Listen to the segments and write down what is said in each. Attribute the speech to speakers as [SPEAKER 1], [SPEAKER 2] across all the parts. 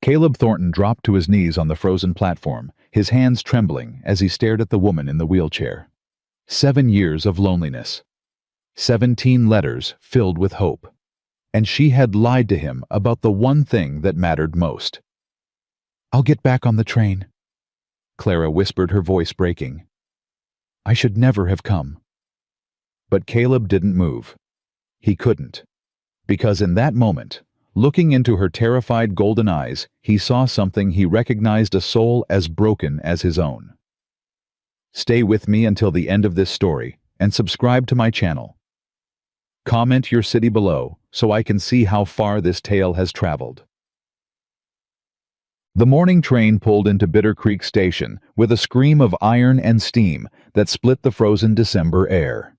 [SPEAKER 1] Caleb Thornton dropped to his knees on the frozen platform, his hands trembling as he stared at the woman in the wheelchair. 7 years of loneliness. 17 letters filled with hope. And she had lied to him about the one thing that mattered most. "I'll get back on the train," Clara whispered, her voice breaking. "I should never have come." But Caleb didn't move. He couldn't. Because in that moment, looking into her terrified golden eyes, he saw something he recognized, a soul as broken as his own. Stay with me until the end of this story, and subscribe to my channel. Comment your city below so I can see how far this tale has traveled. The morning train pulled into Bitter Creek Station with a scream of iron and steam that split the frozen December air.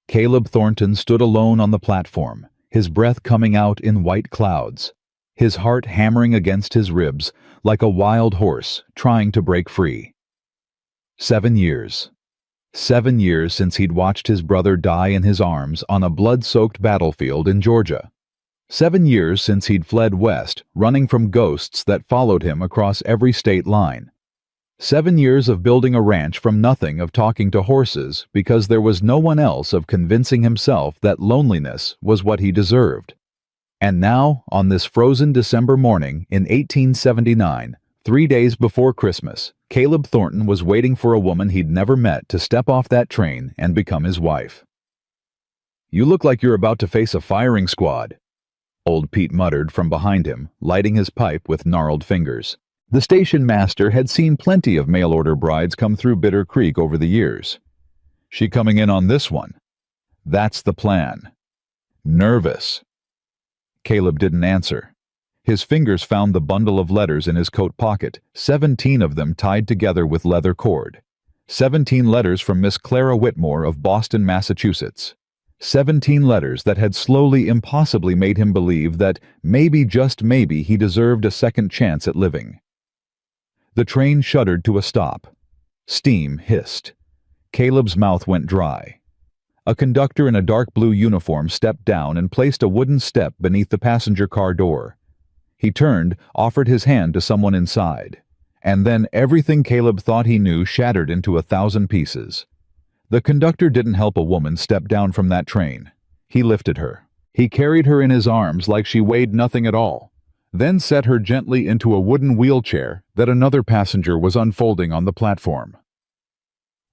[SPEAKER 1] Caleb Thornton stood alone on the platform, his breath coming out in white clouds, his heart hammering against his ribs like a wild horse trying to break free. 7 years. 7 years since he'd watched his brother die in his arms on a blood-soaked battlefield in Georgia. 7 years since he'd fled west, running from ghosts that followed him across every state line. 7 years of building a ranch from nothing, of talking to horses because there was no one else, of convincing himself that loneliness was what he deserved. And now, on this frozen December morning in 1879, 3 days before Christmas, Caleb Thornton was waiting for a woman he'd never met to step off that train and become his wife. "You look like you're about to face a firing squad," Old Pete muttered from behind him, lighting his pipe with gnarled fingers. The station master had seen plenty of mail-order brides come through Bitter Creek over the years. "She coming in on this one?" "That's the plan." "Nervous?" Caleb didn't answer. His fingers found the bundle of letters in his coat pocket, 17 of them tied together with leather cord. 17 letters from Miss Clara Whitmore of Boston, Massachusetts. 17 letters that had slowly, impossibly made him believe that maybe, just maybe, he deserved a second chance at living. The train shuddered to a stop. Steam hissed. Caleb's mouth went dry. A conductor in a dark blue uniform stepped down and placed a wooden step beneath the passenger car door. He turned, offered his hand to someone inside. And then everything Caleb thought he knew shattered into 1,000 pieces. The conductor didn't help a woman step down from that train. He lifted her. He carried her in his arms like she weighed nothing at all, then set her gently into a wooden wheelchair that another passenger was unfolding on the platform.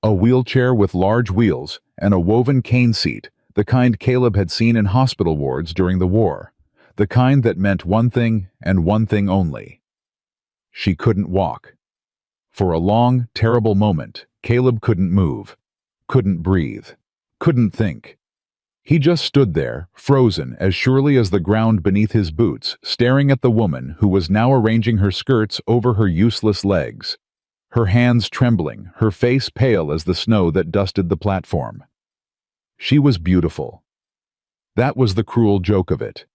[SPEAKER 1] A wheelchair with large wheels and a woven cane seat, the kind Caleb had seen in hospital wards during the war. The kind that meant one thing and one thing only. She couldn't walk. For a long, terrible moment, Caleb couldn't move, couldn't breathe, couldn't think. He just stood there, frozen as surely as the ground beneath his boots, staring at the woman who was now arranging her skirts over her useless legs, her hands trembling, her face pale as the snow that dusted the platform. She was beautiful. That was the cruel joke of it.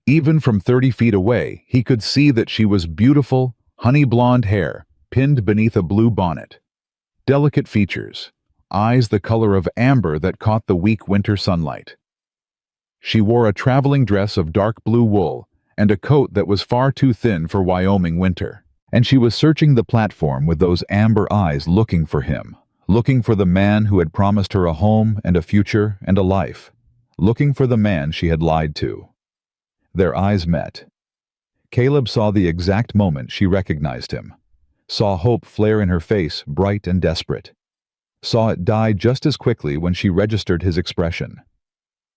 [SPEAKER 1] Even from 30 feet away, he could see that she was beautiful, honey blonde hair, pinned beneath a blue bonnet. Delicate features, eyes the color of amber that caught the weak winter sunlight. She wore a traveling dress of dark blue wool and a coat that was far too thin for Wyoming winter. And she was searching the platform with those amber eyes, looking for him, looking for the man who had promised her a home and a future and a life, looking for the man she had lied to. Their eyes met. Caleb saw the exact moment she recognized him, saw hope flare in her face, bright and desperate, saw it die just as quickly when she registered his expression.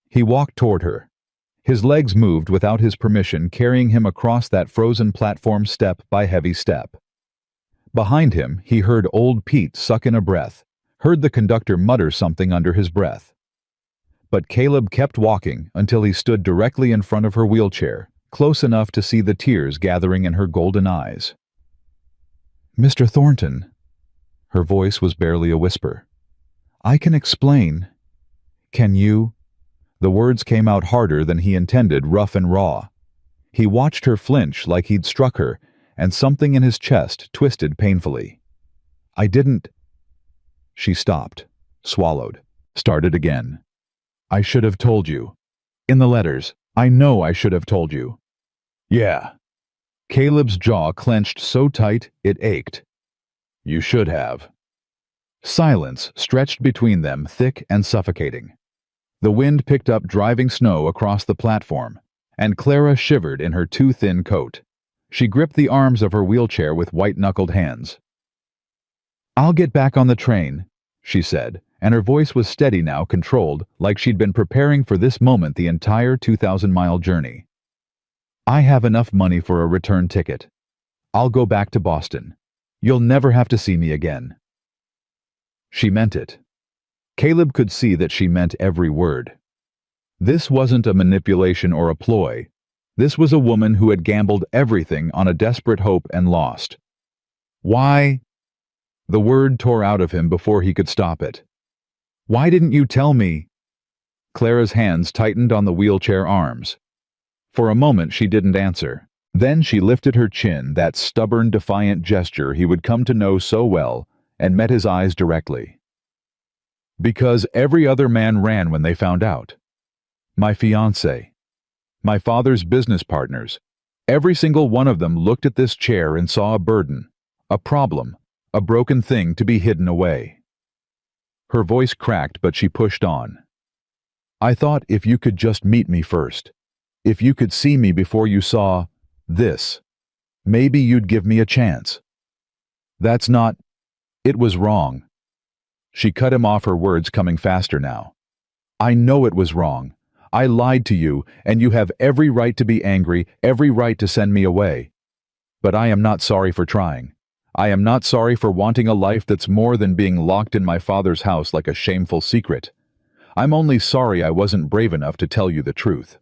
[SPEAKER 1] He walked toward her. His legs moved without his permission, carrying him across that frozen platform step by heavy step. Behind him, he heard old Pete suck in a breath, heard the conductor mutter something under his breath. But Caleb kept walking until he stood directly in front of her wheelchair, close enough to see the tears gathering in her golden eyes. "Mr. Thornton," her voice was barely a whisper, "I can explain. Can you?" The words came out harder than he intended, rough and raw. He watched her flinch like he'd struck her, and something in his chest twisted painfully. "I didn't." She stopped, swallowed, started again. "I should have told you. In the letters, I know I should have told you." "Yeah." Caleb's jaw clenched so tight it ached. You should have. Silence stretched between them, thick and suffocating. The wind picked up driving snow across the platform, and Clara shivered in her too thin coat. She gripped the arms of her wheelchair with white-knuckled hands. "I'll get back on the train," she said, and her voice was steady now, controlled, like she'd been preparing for this moment the entire 2,000-mile journey. "I have enough money for a return ticket. I'll go back to Boston. You'll never have to see me again." She meant it. Caleb could see that she meant every word. This wasn't a manipulation or a ploy. This was a woman who had gambled everything on a desperate hope and lost. "Why?" The word tore out of him before he could stop it. "Why didn't you tell me?" Clara's hands tightened on the wheelchair arms. For a moment she didn't answer. Then she lifted her chin, that stubborn, defiant gesture he would come to know so well, and met his eyes directly. "Because every other man ran when they found out. My fiancé, my father's business partners, every single one of them looked at this chair and saw a burden, a problem, a broken thing to be hidden away." Her voice cracked, but she pushed on. "I thought if you could just meet me first, if you could see me before you saw this, maybe you'd give me a chance. That's not... It was wrong." She cut him off, her words coming faster now. "I know it was wrong. I lied to you, and you have every right to be angry, every right to send me away. But I am not sorry for trying. I am not sorry for wanting a life that's more than being locked in my father's house like a shameful secret. I'm only sorry I wasn't brave enough to tell you the truth."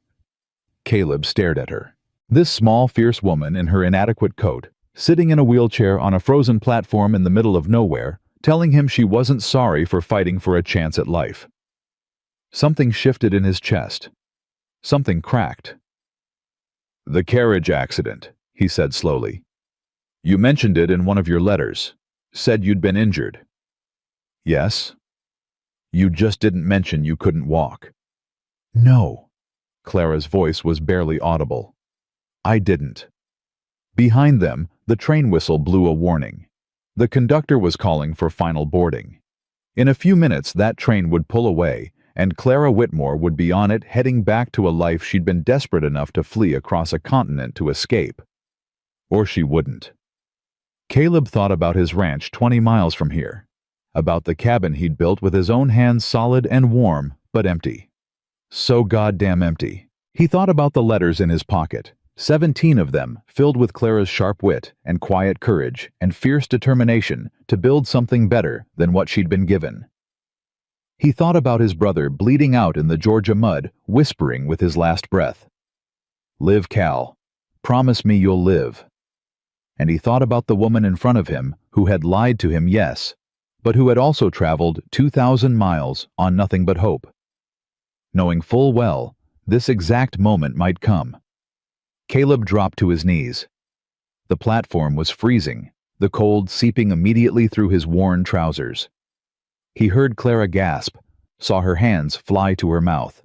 [SPEAKER 1] Caleb stared at her. This small, fierce woman in her inadequate coat, sitting in a wheelchair on a frozen platform in the middle of nowhere, telling him she wasn't sorry for fighting for a chance at life. Something shifted in his chest. Something cracked. "The carriage accident," he said slowly. "You mentioned it in one of your letters. Said you'd been injured." "Yes." "You just didn't mention you couldn't walk." "No." Clara's voice was barely audible. "I didn't." Behind them, the train whistle blew a warning. The conductor was calling for final boarding. In a few minutes that train would pull away, and Clara Whitmore would be on it, heading back to a life she'd been desperate enough to flee across a continent to escape. Or she wouldn't. Caleb thought about his ranch 20 miles from here, about the cabin he'd built with his own hands, solid and warm, but empty. So goddamn empty. He thought about the letters in his pocket, 17 of them, filled with Clara's sharp wit and quiet courage and fierce determination to build something better than what she'd been given. He thought about his brother bleeding out in the Georgia mud, whispering with his last breath, "Live, Cal. Promise me you'll live." And he thought about the woman in front of him who had lied to him, yes, but who had also traveled 2,000 miles on nothing but hope. Knowing full well, this exact moment might come. Caleb dropped to his knees. The platform was freezing, the cold seeping immediately through his worn trousers. He heard Clara gasp, saw her hands fly to her mouth.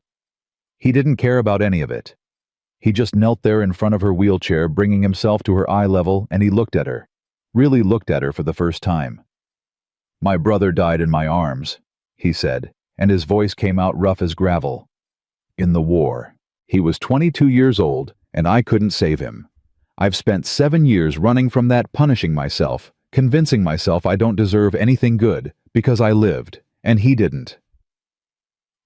[SPEAKER 1] He didn't care about any of it. He just knelt there in front of her wheelchair, bringing himself to her eye level, and he looked at her, really looked at her for the first time. "My brother died in my arms," he said, and his voice came out rough as gravel. "In the war. He was 22 years old, and I couldn't save him. I've spent 7 years running from that, punishing myself, convincing myself I don't deserve anything good, because I lived, and he didn't."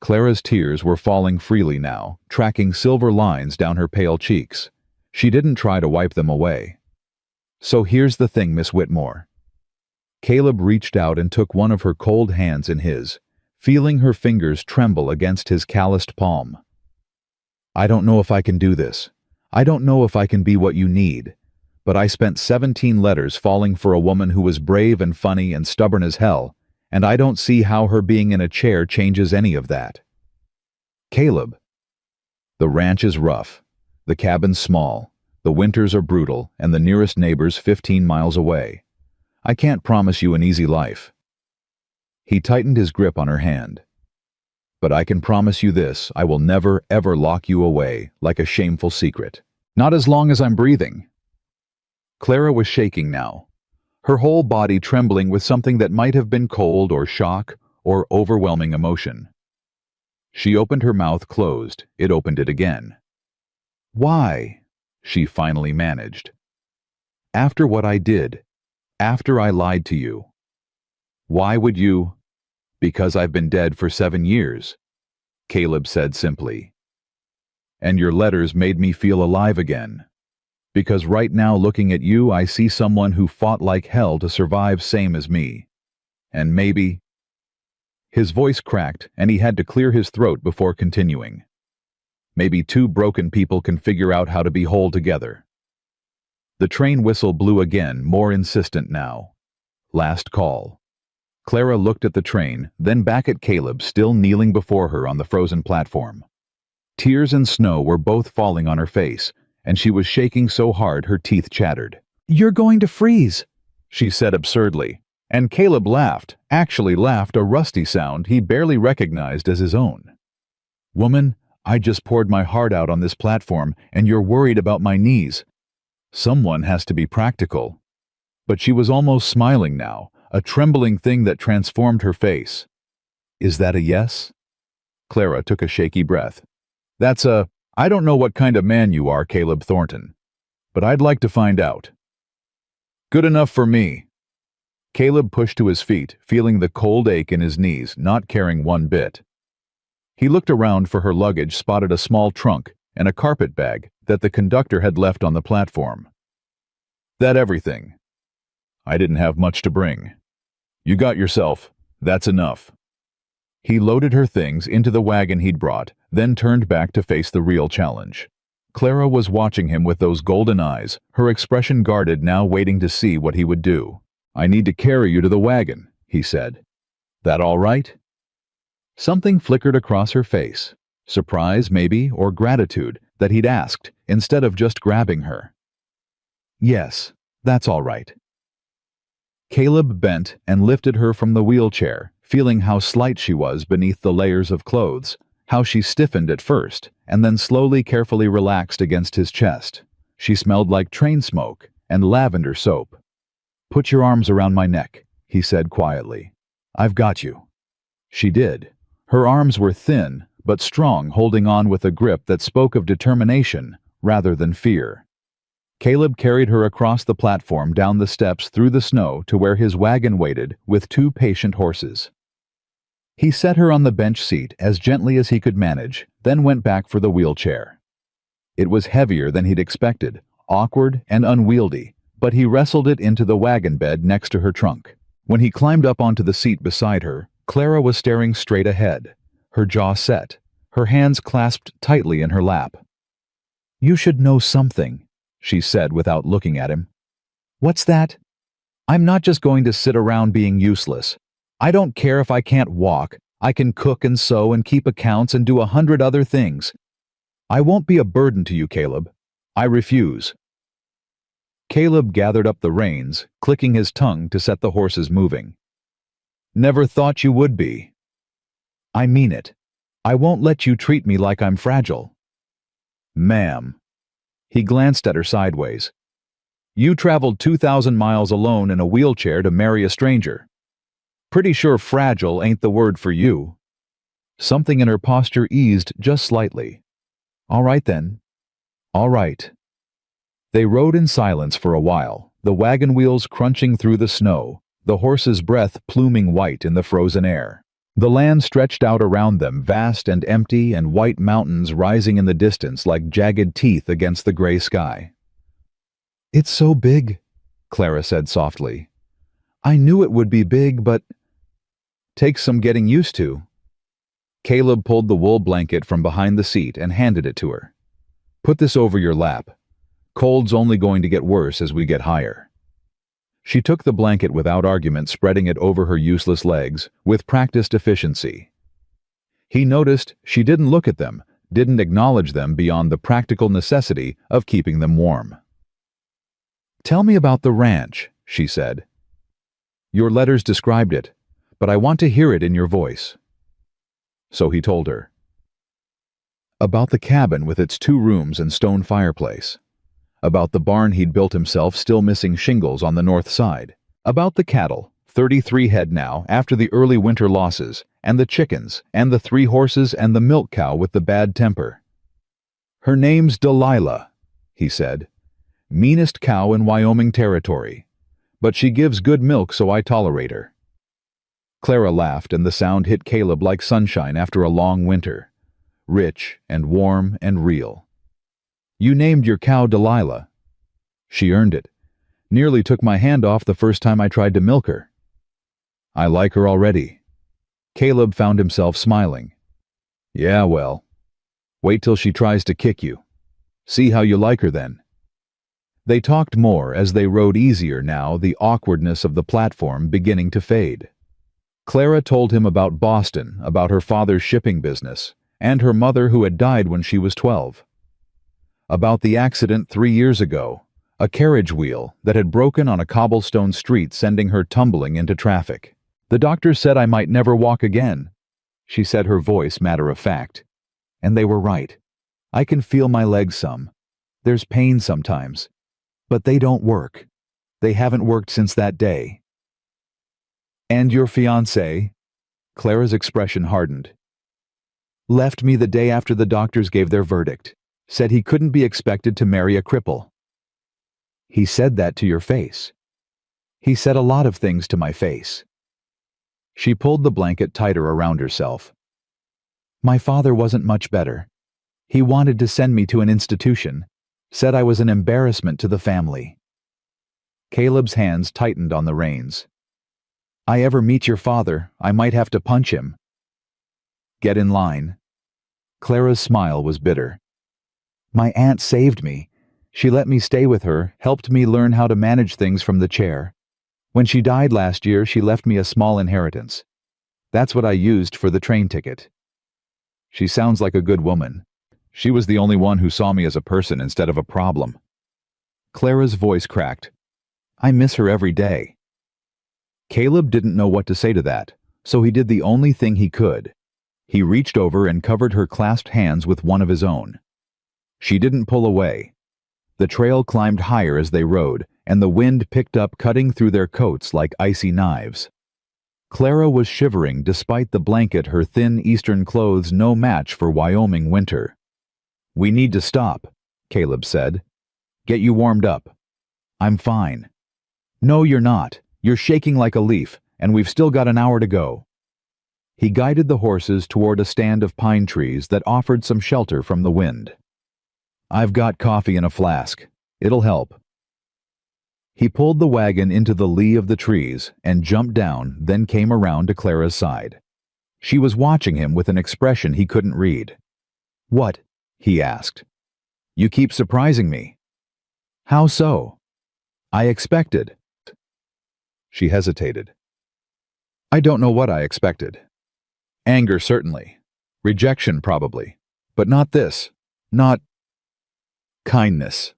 [SPEAKER 1] Clara's tears were falling freely now, tracking silver lines down her pale cheeks. She didn't try to wipe them away. "So here's the thing, Miss Whitmore." Caleb reached out and took one of her cold hands in his, feeling her fingers tremble against his calloused palm. "I don't know if I can do this. I don't know if I can be what you need. But I spent 17 letters falling for a woman who was brave and funny and stubborn as hell, and I don't see how her being in a chair changes any of that." "Caleb." "The ranch is rough. The cabin's small. The winters are brutal, and the nearest neighbor's 15 miles away. I can't promise you an easy life." He tightened his grip on her hand. "But I can promise you this, I will never, ever lock you away like a shameful secret. Not as long as I'm breathing." Clara was shaking now, her whole body trembling with something that might have been cold or shock or overwhelming emotion. She opened her mouth closed. It opened it again. "Why?" she finally managed. "After what I did. After I lied to you. Why would you?" "Because I've been dead for 7 years," Caleb said simply. "And your letters made me feel alive again. Because right now looking at you I see someone who fought like hell to survive same as me. And maybe—" His voice cracked and he had to clear his throat before continuing. "Maybe two broken people can figure out how to be whole together." The train whistle blew again, more insistent now. Last call. Clara looked at the train, then back at Caleb still kneeling before her on the frozen platform. Tears and snow were both falling on her face, and she was shaking so hard her teeth chattered. "You're going to freeze," she said absurdly, and Caleb laughed, actually laughed, a rusty sound he barely recognized as his own. "Woman, I just poured my heart out on this platform, and you're worried about my knees. Someone has to be practical." But she was almost smiling now, a trembling thing that transformed her face. "Is that a yes?" Clara took a shaky breath. I don't know what kind of man you are, Caleb Thornton, but I'd like to find out." "Good enough for me." Caleb pushed to his feet, feeling the cold ache in his knees, not caring one bit. He looked around for her luggage, spotted a small trunk and a carpet bag that the conductor had left on the platform. "That everything?" "I didn't have much to bring." "You got yourself. That's enough." He loaded her things into the wagon he'd brought, then turned back to face the real challenge. Clara was watching him with those golden eyes, her expression guarded, now waiting to see what he would do. "I need to carry you to the wagon," he said. "That all right?" Something flickered across her face. Surprise, maybe, or gratitude that he'd asked, instead of just grabbing her. "Yes, that's all right." Caleb bent and lifted her from the wheelchair, feeling how slight she was beneath the layers of clothes, how she stiffened at first, and then slowly, carefully relaxed against his chest. She smelled like train smoke and lavender soap. "Put your arms around my neck," he said quietly. "I've got you." She did. Her arms were thin, but strong, holding on with a grip that spoke of determination rather than fear. Caleb carried her across the platform, down the steps, through the snow to where his wagon waited with 2 patient horses. He set her on the bench seat as gently as he could manage, then went back for the wheelchair. It was heavier than he'd expected, awkward and unwieldy, but he wrestled it into the wagon bed next to her trunk. When he climbed up onto the seat beside her, Clara was staring straight ahead, her jaw set, her hands clasped tightly in her lap. "You should know something," she said without looking at him. "What's that?" "I'm not just going to sit around being useless. I don't care if I can't walk. I can cook and sew and keep accounts and do 100 other things. I won't be a burden to you, Caleb. I refuse." Caleb gathered up the reins, clicking his tongue to set the horses moving. "Never thought you would be." "I mean it. I won't let you treat me like I'm fragile." "Ma'am." He glanced at her sideways. "You traveled 2,000 miles alone in a wheelchair to marry a stranger. Pretty sure fragile ain't the word for you." Something in her posture eased just slightly. "All right then. All right." They rode in silence for a while, the wagon wheels crunching through the snow, the horse's breath pluming white in the frozen air. The land stretched out around them, vast and empty, and white mountains rising in the distance like jagged teeth against the gray sky. "It's so big," Clara said softly. "I knew it would be big, but—" "Takes some getting used to." Caleb pulled the wool blanket from behind the seat and handed it to her. "Put this over your lap. Cold's only going to get worse as we get higher." She took the blanket without argument, spreading it over her useless legs, with practiced efficiency. He noticed she didn't look at them, didn't acknowledge them beyond the practical necessity of keeping them warm. "Tell me about the ranch," she said. "Your letters described it, but I want to hear it in your voice." So he told her. About the cabin with its 2 rooms and stone fireplace. About the barn he'd built himself, still missing shingles on the north side. About the cattle, 33 head now after the early winter losses, and the chickens, and the 3 horses, and the milk cow with the bad temper. "Her name's Delilah," he said. "Meanest cow in Wyoming territory. But she gives good milk, so I tolerate her." Clara laughed, and the sound hit Caleb like sunshine after a long winter. Rich and warm and real. "You named your cow Delilah." "She earned it. Nearly took my hand off the first time I tried to milk her." "I like her already." Caleb found himself smiling. "Yeah, well, wait till she tries to kick you. See how you like her then." They talked more as they rode easier now, the awkwardness of the platform beginning to fade. Clara told him about Boston, about her father's shipping business, and her mother who had died when she was 12. About the accident 3 years ago, a carriage wheel that had broken on a cobblestone street, sending her tumbling into traffic. "The doctor said I might never walk again," she said, her voice matter of fact. "And they were right. I can feel my legs some. There's pain sometimes. But they don't work. They haven't worked since that day." "And your fiancé?" Clara's expression hardened. "Left me the day after the doctors gave their verdict. Said he couldn't be expected to marry a cripple." "He said that to your face." "He said a lot of things to my face." She pulled the blanket tighter around herself. "My father wasn't much better. He wanted to send me to an institution. Said I was an embarrassment to the family." Caleb's hands tightened on the reins. "I ever meet your father, I might have to punch him." "Get in line." Clara's smile was bitter. "My aunt saved me. She let me stay with her, helped me learn how to manage things from the chair. When she died last year, she left me a small inheritance. That's what I used for the train ticket." "She sounds like a good woman. She was the only one who saw me as a person instead of a problem." Clara's voice cracked. "I miss her every day." Caleb didn't know what to say to that, so he did the only thing he could. He reached over and covered her clasped hands with one of his own. She didn't pull away. The trail climbed higher as they rode, and the wind picked up, cutting through their coats like icy knives. Clara was shivering despite the blanket, her thin eastern clothes no match for Wyoming winter. "We need to stop," Caleb said. "Get you warmed up." "I'm fine." "No, you're not. You're shaking like a leaf, and we've still got an hour to go." He guided the horses toward a stand of pine trees that offered some shelter from the wind. "I've got coffee in a flask. It'll help." He pulled the wagon into the lee of the trees and jumped down, then came around to Clara's side. She was watching him with an expression he couldn't read. "What?" he asked. "You keep surprising me." "How so?" "I expected." She hesitated. "I don't know what I expected. Anger, certainly. Rejection, probably. But not this. Not kindness."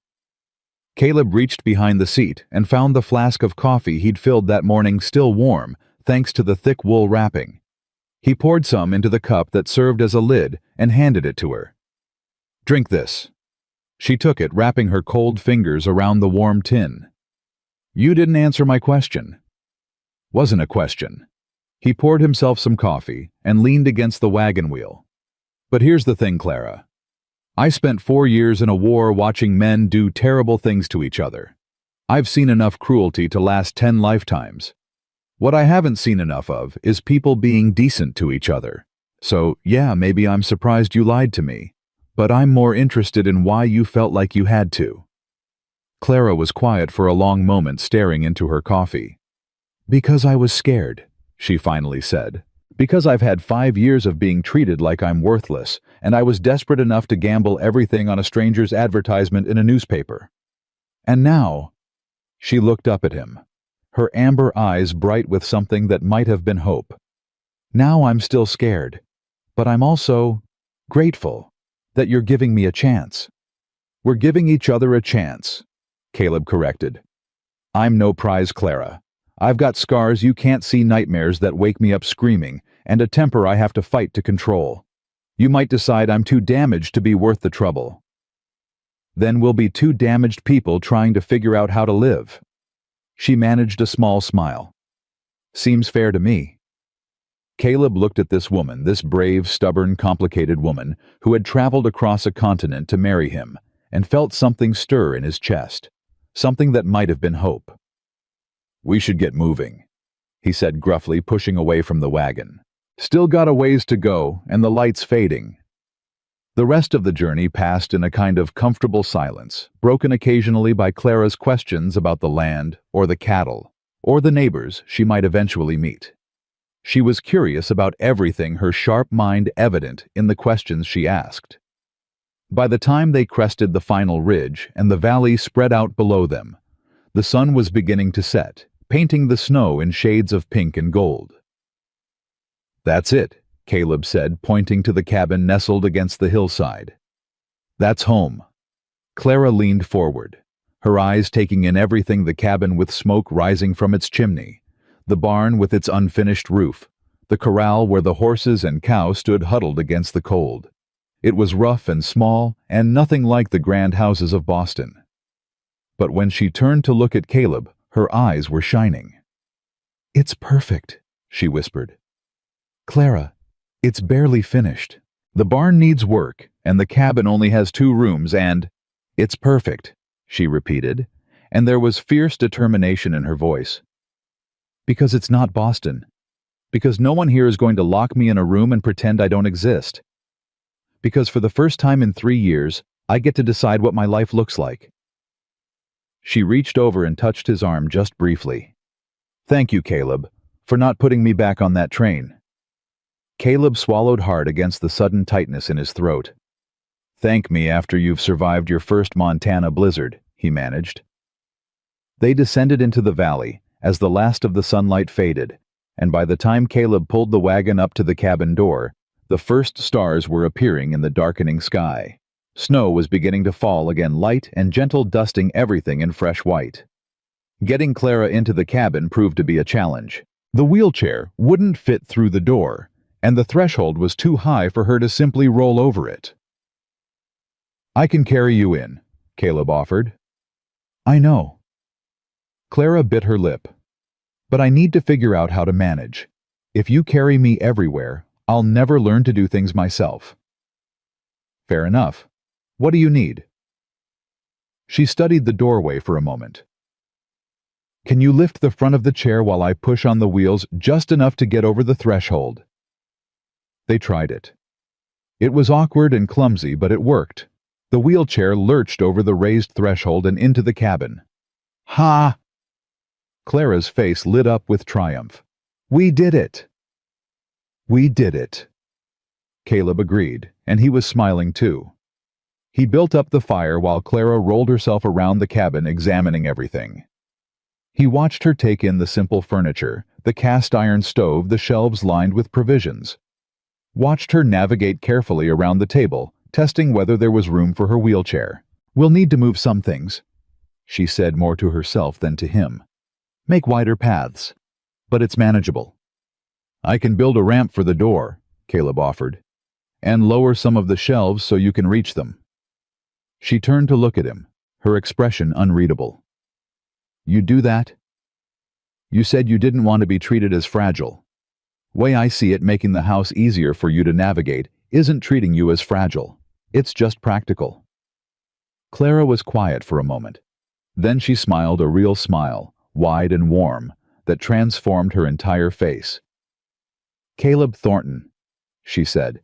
[SPEAKER 1] Caleb reached behind the seat and found the flask of coffee he'd filled that morning still warm, thanks to the thick wool wrapping. He poured some into the cup that served as a lid and handed it to her. "Drink this." She took it, wrapping her cold fingers around the warm tin. "You didn't answer my question." "Wasn't a question." He poured himself some coffee and leaned against the wagon wheel. "But here's the thing, Clara. I spent 4 years in a war watching men do terrible things to each other. I've seen enough cruelty to last 10 lifetimes. What I haven't seen enough of is people being decent to each other. So, yeah, maybe I'm surprised you lied to me, but I'm more interested in why you felt like you had to." Clara was quiet for a long moment, staring into her coffee. "Because I was scared," she finally said. "Because I've had 5 years of being treated like I'm worthless, and I was desperate enough to gamble everything on a stranger's advertisement in a newspaper. And now—" She looked up at him, her amber eyes bright with something that might have been hope. "Now I'm still scared, but I'm also grateful that you're giving me a chance." "We're giving each other a chance," Caleb corrected. "I'm no prize, Clara. I've got scars you can't see, nightmares that wake me up screaming, and a temper I have to fight to control. You might decide I'm too damaged to be worth the trouble." Then we'll be two damaged people trying to figure out how to live." She managed a small smile. "Seems fair to me." Caleb looked at this woman, this brave, stubborn, complicated woman who had traveled across a continent to marry him, and felt something stir in his chest, something that might have been hope. "We should get moving," he said gruffly, pushing away from the wagon. "Still got a ways to go, and the light's fading." The rest of the journey passed in a kind of comfortable silence, broken occasionally by Clara's questions about the land, or the cattle, or the neighbors she might eventually meet. She was curious about everything, her sharp mind evident in the questions she asked. By the time they crested the final ridge and the valley spread out below them, the sun was beginning to set, painting the snow in shades of pink and gold. "That's it," Caleb said, pointing to the cabin nestled against the hillside. "That's home." Clara leaned forward, her eyes taking in everything: the cabin with smoke rising from its chimney, the barn with its unfinished roof, the corral where the horses and cow stood huddled against the cold. It was rough and small, and nothing like the grand houses of Boston. But when she turned to look at Caleb, her eyes were shining. "It's perfect," she whispered. "Clara, it's barely finished. The barn needs work, and the cabin only has 2 rooms, and—" "It's perfect," she repeated, and there was fierce determination in her voice. "Because it's not Boston. Because no one here is going to lock me in a room and pretend I don't exist. Because for the first time in 3 years, I get to decide what my life looks like." She reached over and touched his arm just briefly. "Thank you, Caleb, for not putting me back on that train." Caleb swallowed hard against the sudden tightness in his throat. "Thank me after you've survived your first Montana blizzard," he managed. They descended into the valley as the last of the sunlight faded, and by the time Caleb pulled the wagon up to the cabin door, the first stars were appearing in the darkening sky. Snow was beginning to fall again, light and gentle, dusting everything in fresh white. Getting Clara into the cabin proved to be a challenge. The wheelchair wouldn't fit through the door, and the threshold was too high for her to simply roll over it. "I can carry you in," Caleb offered. "I know." Clara bit her lip. "But I need to figure out how to manage. If you carry me everywhere, I'll never learn to do things myself." "Fair enough. What do you need?" She studied the doorway for a moment. "Can you lift the front of the chair while I push on the wheels just enough to get over the threshold?" They tried it. It was awkward and clumsy, but it worked. The wheelchair lurched over the raised threshold and into the cabin. "Ha!" Clara's face lit up with triumph. "We did it!" "We did it." Caleb agreed, and he was smiling too. He built up the fire while Clara rolled herself around the cabin, examining everything. He watched her take in the simple furniture, the cast-iron stove, the shelves lined with provisions. Watched her navigate carefully around the table, testing whether there was room for her wheelchair. "We'll need to move some things," she said, more to herself than to him. "Make wider paths. But it's manageable." "I can build a ramp for the door," Caleb offered, "and lower some of the shelves so you can reach them." She turned to look at him, her expression unreadable. "You do that? You said you didn't want to be treated as fragile. Way I see it, making the house easier for you to navigate isn't treating you as fragile. It's just practical." Clara was quiet for a moment. Then she smiled, a real smile, wide and warm, that transformed her entire face. "Caleb Thornton," she said,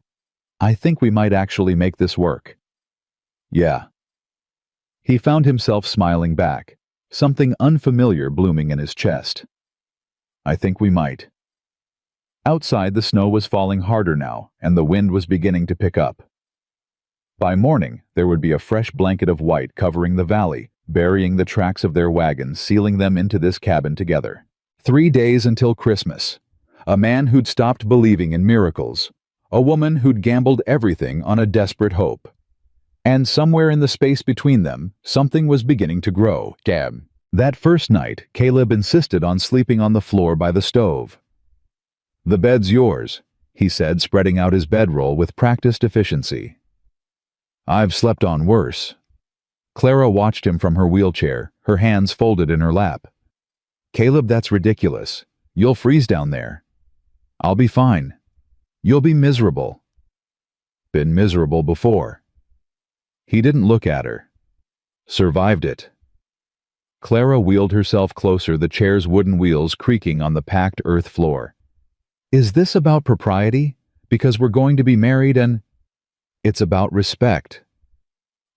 [SPEAKER 1] "I think we might actually make this work." "Yeah." He found himself smiling back, something unfamiliar blooming in his chest. "I think we might." Outside, the snow was falling harder now, and the wind was beginning to pick up. By morning, there would be a fresh blanket of white covering the valley, burying the tracks of their wagons, sealing them into this cabin together. 3 days until Christmas. A man who'd stopped believing in miracles. A woman who'd gambled everything on a desperate hope. And somewhere in the space between them, something was beginning to grow. Damn. That first night, Caleb insisted on sleeping on the floor by the stove. "The bed's yours," he said, spreading out his bedroll with practiced efficiency. "I've slept on worse." Clara watched him from her wheelchair, her hands folded in her lap. Caleb, that's ridiculous. You'll freeze down there. I'll be fine. You'll be miserable. Been miserable before. He didn't look at her. Survived it. Clara wheeled herself closer, the chair's wooden wheels creaking on the packed earth floor. Is this about propriety? Because we're going to be married and... It's about respect.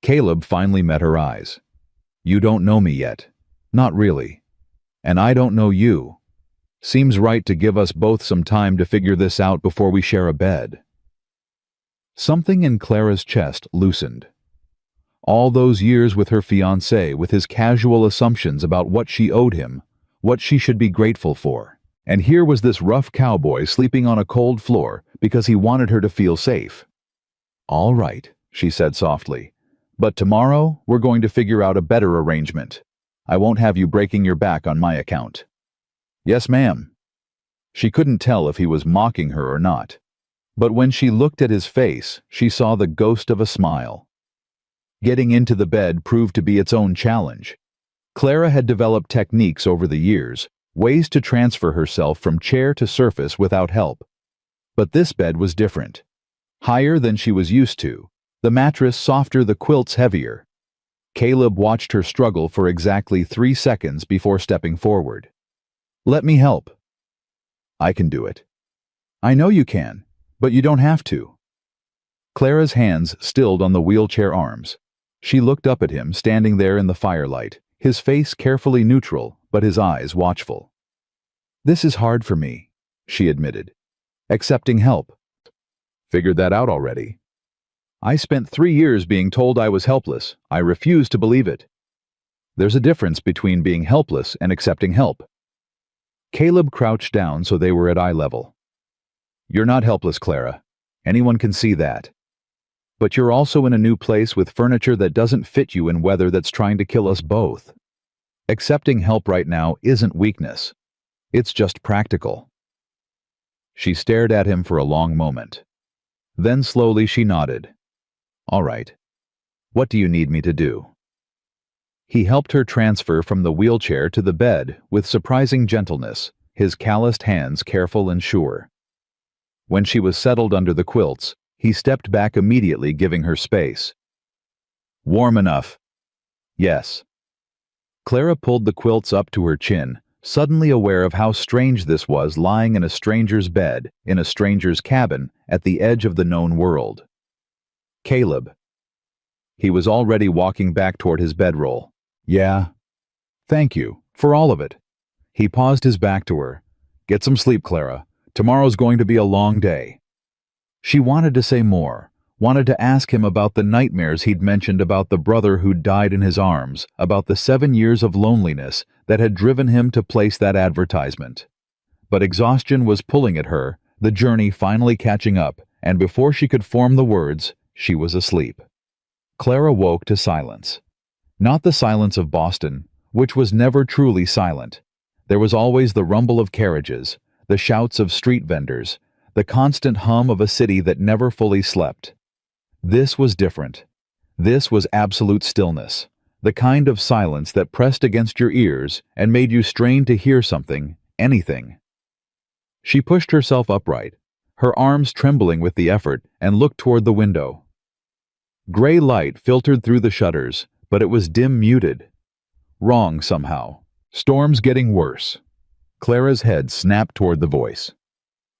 [SPEAKER 1] Caleb finally met her eyes. You don't know me yet. Not really. And I don't know you. Seems right to give us both some time to figure this out before we share a bed. Something in Clara's chest loosened. All those years with her fiancé, with his casual assumptions about what she owed him, what she should be grateful for. And here was this rough cowboy sleeping on a cold floor because he wanted her to feel safe. All right, she said softly. But tomorrow, we're going to figure out a better arrangement. I won't have you breaking your back on my account. Yes, ma'am. She couldn't tell if he was mocking her or not. But when she looked at his face, she saw the ghost of a smile. Getting into the bed proved to be its own challenge. Clara had developed techniques over the years, ways to transfer herself from chair to surface without help. But this bed was different. Higher than she was used to, the mattress softer, the quilts heavier. Caleb watched her struggle for exactly 3 seconds before stepping forward. Let me help. I can do it. I know you can, but you don't have to. Clara's hands stilled on the wheelchair arms. She looked up at him, standing there in the firelight, his face carefully neutral, but his eyes watchful. This is hard for me, she admitted. Accepting help. Figured that out already. I spent 3 years being told I was helpless. I refuse to believe it. There's a difference between being helpless and accepting help. Caleb crouched down so they were at eye level. You're not helpless, Clara. Anyone can see that. But you're also in a new place with furniture that doesn't fit you in weather that's trying to kill us both. Accepting help right now isn't weakness. It's just practical. She stared at him for a long moment. Then slowly she nodded. All right. What do you need me to do? He helped her transfer from the wheelchair to the bed with surprising gentleness, his calloused hands careful and sure. When she was settled under the quilts, he stepped back immediately, giving her space. Warm enough. Yes. Clara pulled the quilts up to her chin, suddenly aware of how strange this was, lying in a stranger's bed, in a stranger's cabin, at the edge of the known world. Caleb. He was already walking back toward his bedroll. Yeah. Thank you, for all of it. He paused, his back to her. Get some sleep, Clara. Tomorrow's going to be a long day. She wanted to say more, wanted to ask him about the nightmares he'd mentioned, about the brother who'd died in his arms, about the 7 years of loneliness that had driven him to place that advertisement. But exhaustion was pulling at her, the journey finally catching up, and before she could form the words, she was asleep. Clara woke to silence. Not the silence of Boston, which was never truly silent. There was always the rumble of carriages, the shouts of street vendors, the constant hum of a city that never fully slept. This was different. This was absolute stillness, the kind of silence that pressed against your ears and made you strain to hear something, anything. She pushed herself upright, her arms trembling with the effort, and looked toward the window. Gray light filtered through the shutters, but it was dim, muted. Wrong somehow. Storm's getting worse. Clara's head snapped toward the voice.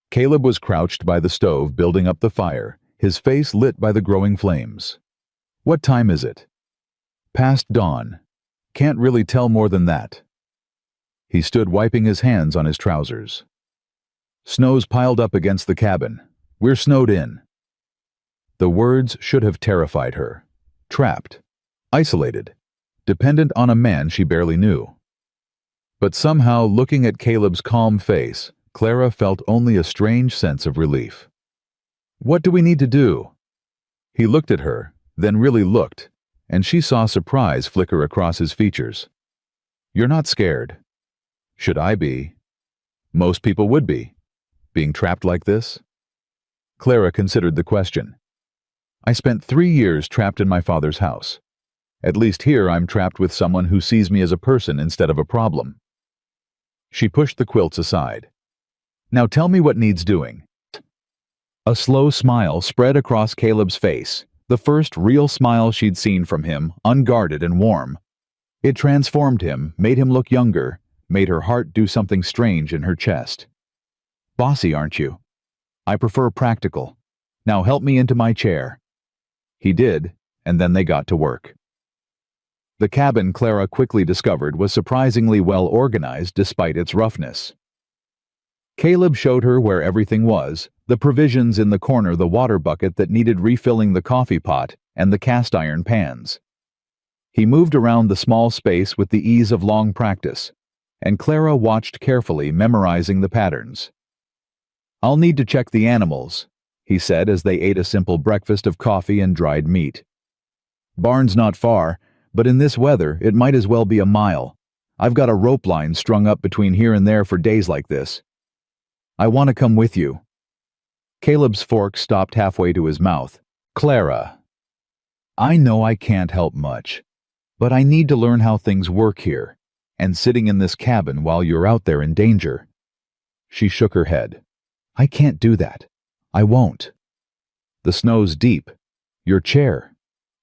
[SPEAKER 1] Caleb was crouched by the stove, building up the fire, his face lit by the growing flames. What time is it? Past dawn. Can't really tell more than that. He stood wiping his hands on his trousers. Snow's piled up against the cabin. We're snowed in. The words should have terrified her. Trapped. Isolated. Dependent on a man she barely knew. But somehow, looking at Caleb's calm face, Clara felt only a strange sense of relief. What do we need to do? He looked at her, then really looked, and she saw surprise flicker across his features. You're not scared. Should I be? Most people would be. Being trapped like this? Clara considered the question. I spent 3 years trapped in my father's house. At least here I'm trapped with someone who sees me as a person instead of a problem." She pushed the quilts aside. "Now tell me what needs doing." A slow smile spread across Caleb's face, the first real smile she'd seen from him, unguarded and warm. It transformed him, made him look younger, made her heart do something strange in her chest. "Bossy, aren't you? I prefer practical. Now help me into my chair." He did, and then they got to work. The cabin, Clara quickly discovered, was surprisingly well organized despite its roughness. Caleb showed her where everything was, the provisions in the corner, the water bucket that needed refilling, the coffee pot, and the cast iron pans. He moved around the small space with the ease of long practice, and Clara watched carefully, memorizing the patterns. "I'll need to check the animals," he said as they ate a simple breakfast of coffee and dried meat. "Barn's not far, but in this weather it might as well be a mile. I've got a rope line strung up between here and there for days like this. I want to come with you." Caleb's fork stopped halfway to his mouth. "Clara, I know I can't help much, but I need to learn how things work here, and sitting in this cabin while you're out there in danger." She shook her head. "I can't do that. I won't. The snow's deep. Your chair.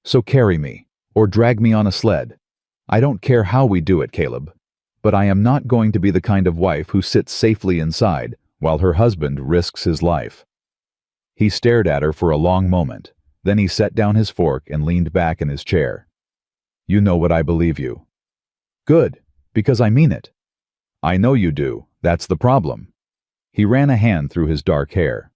[SPEAKER 1] So carry me, or drag me on a sled. I don't care how we do it, Caleb, but I am not going to be the kind of wife who sits safely inside while her husband risks his life." He stared at her for a long moment, then he set down his fork and leaned back in his chair. "You know what I believe you." "Good, because I mean it." "I know you do, that's the problem." He ran a hand through his dark hair.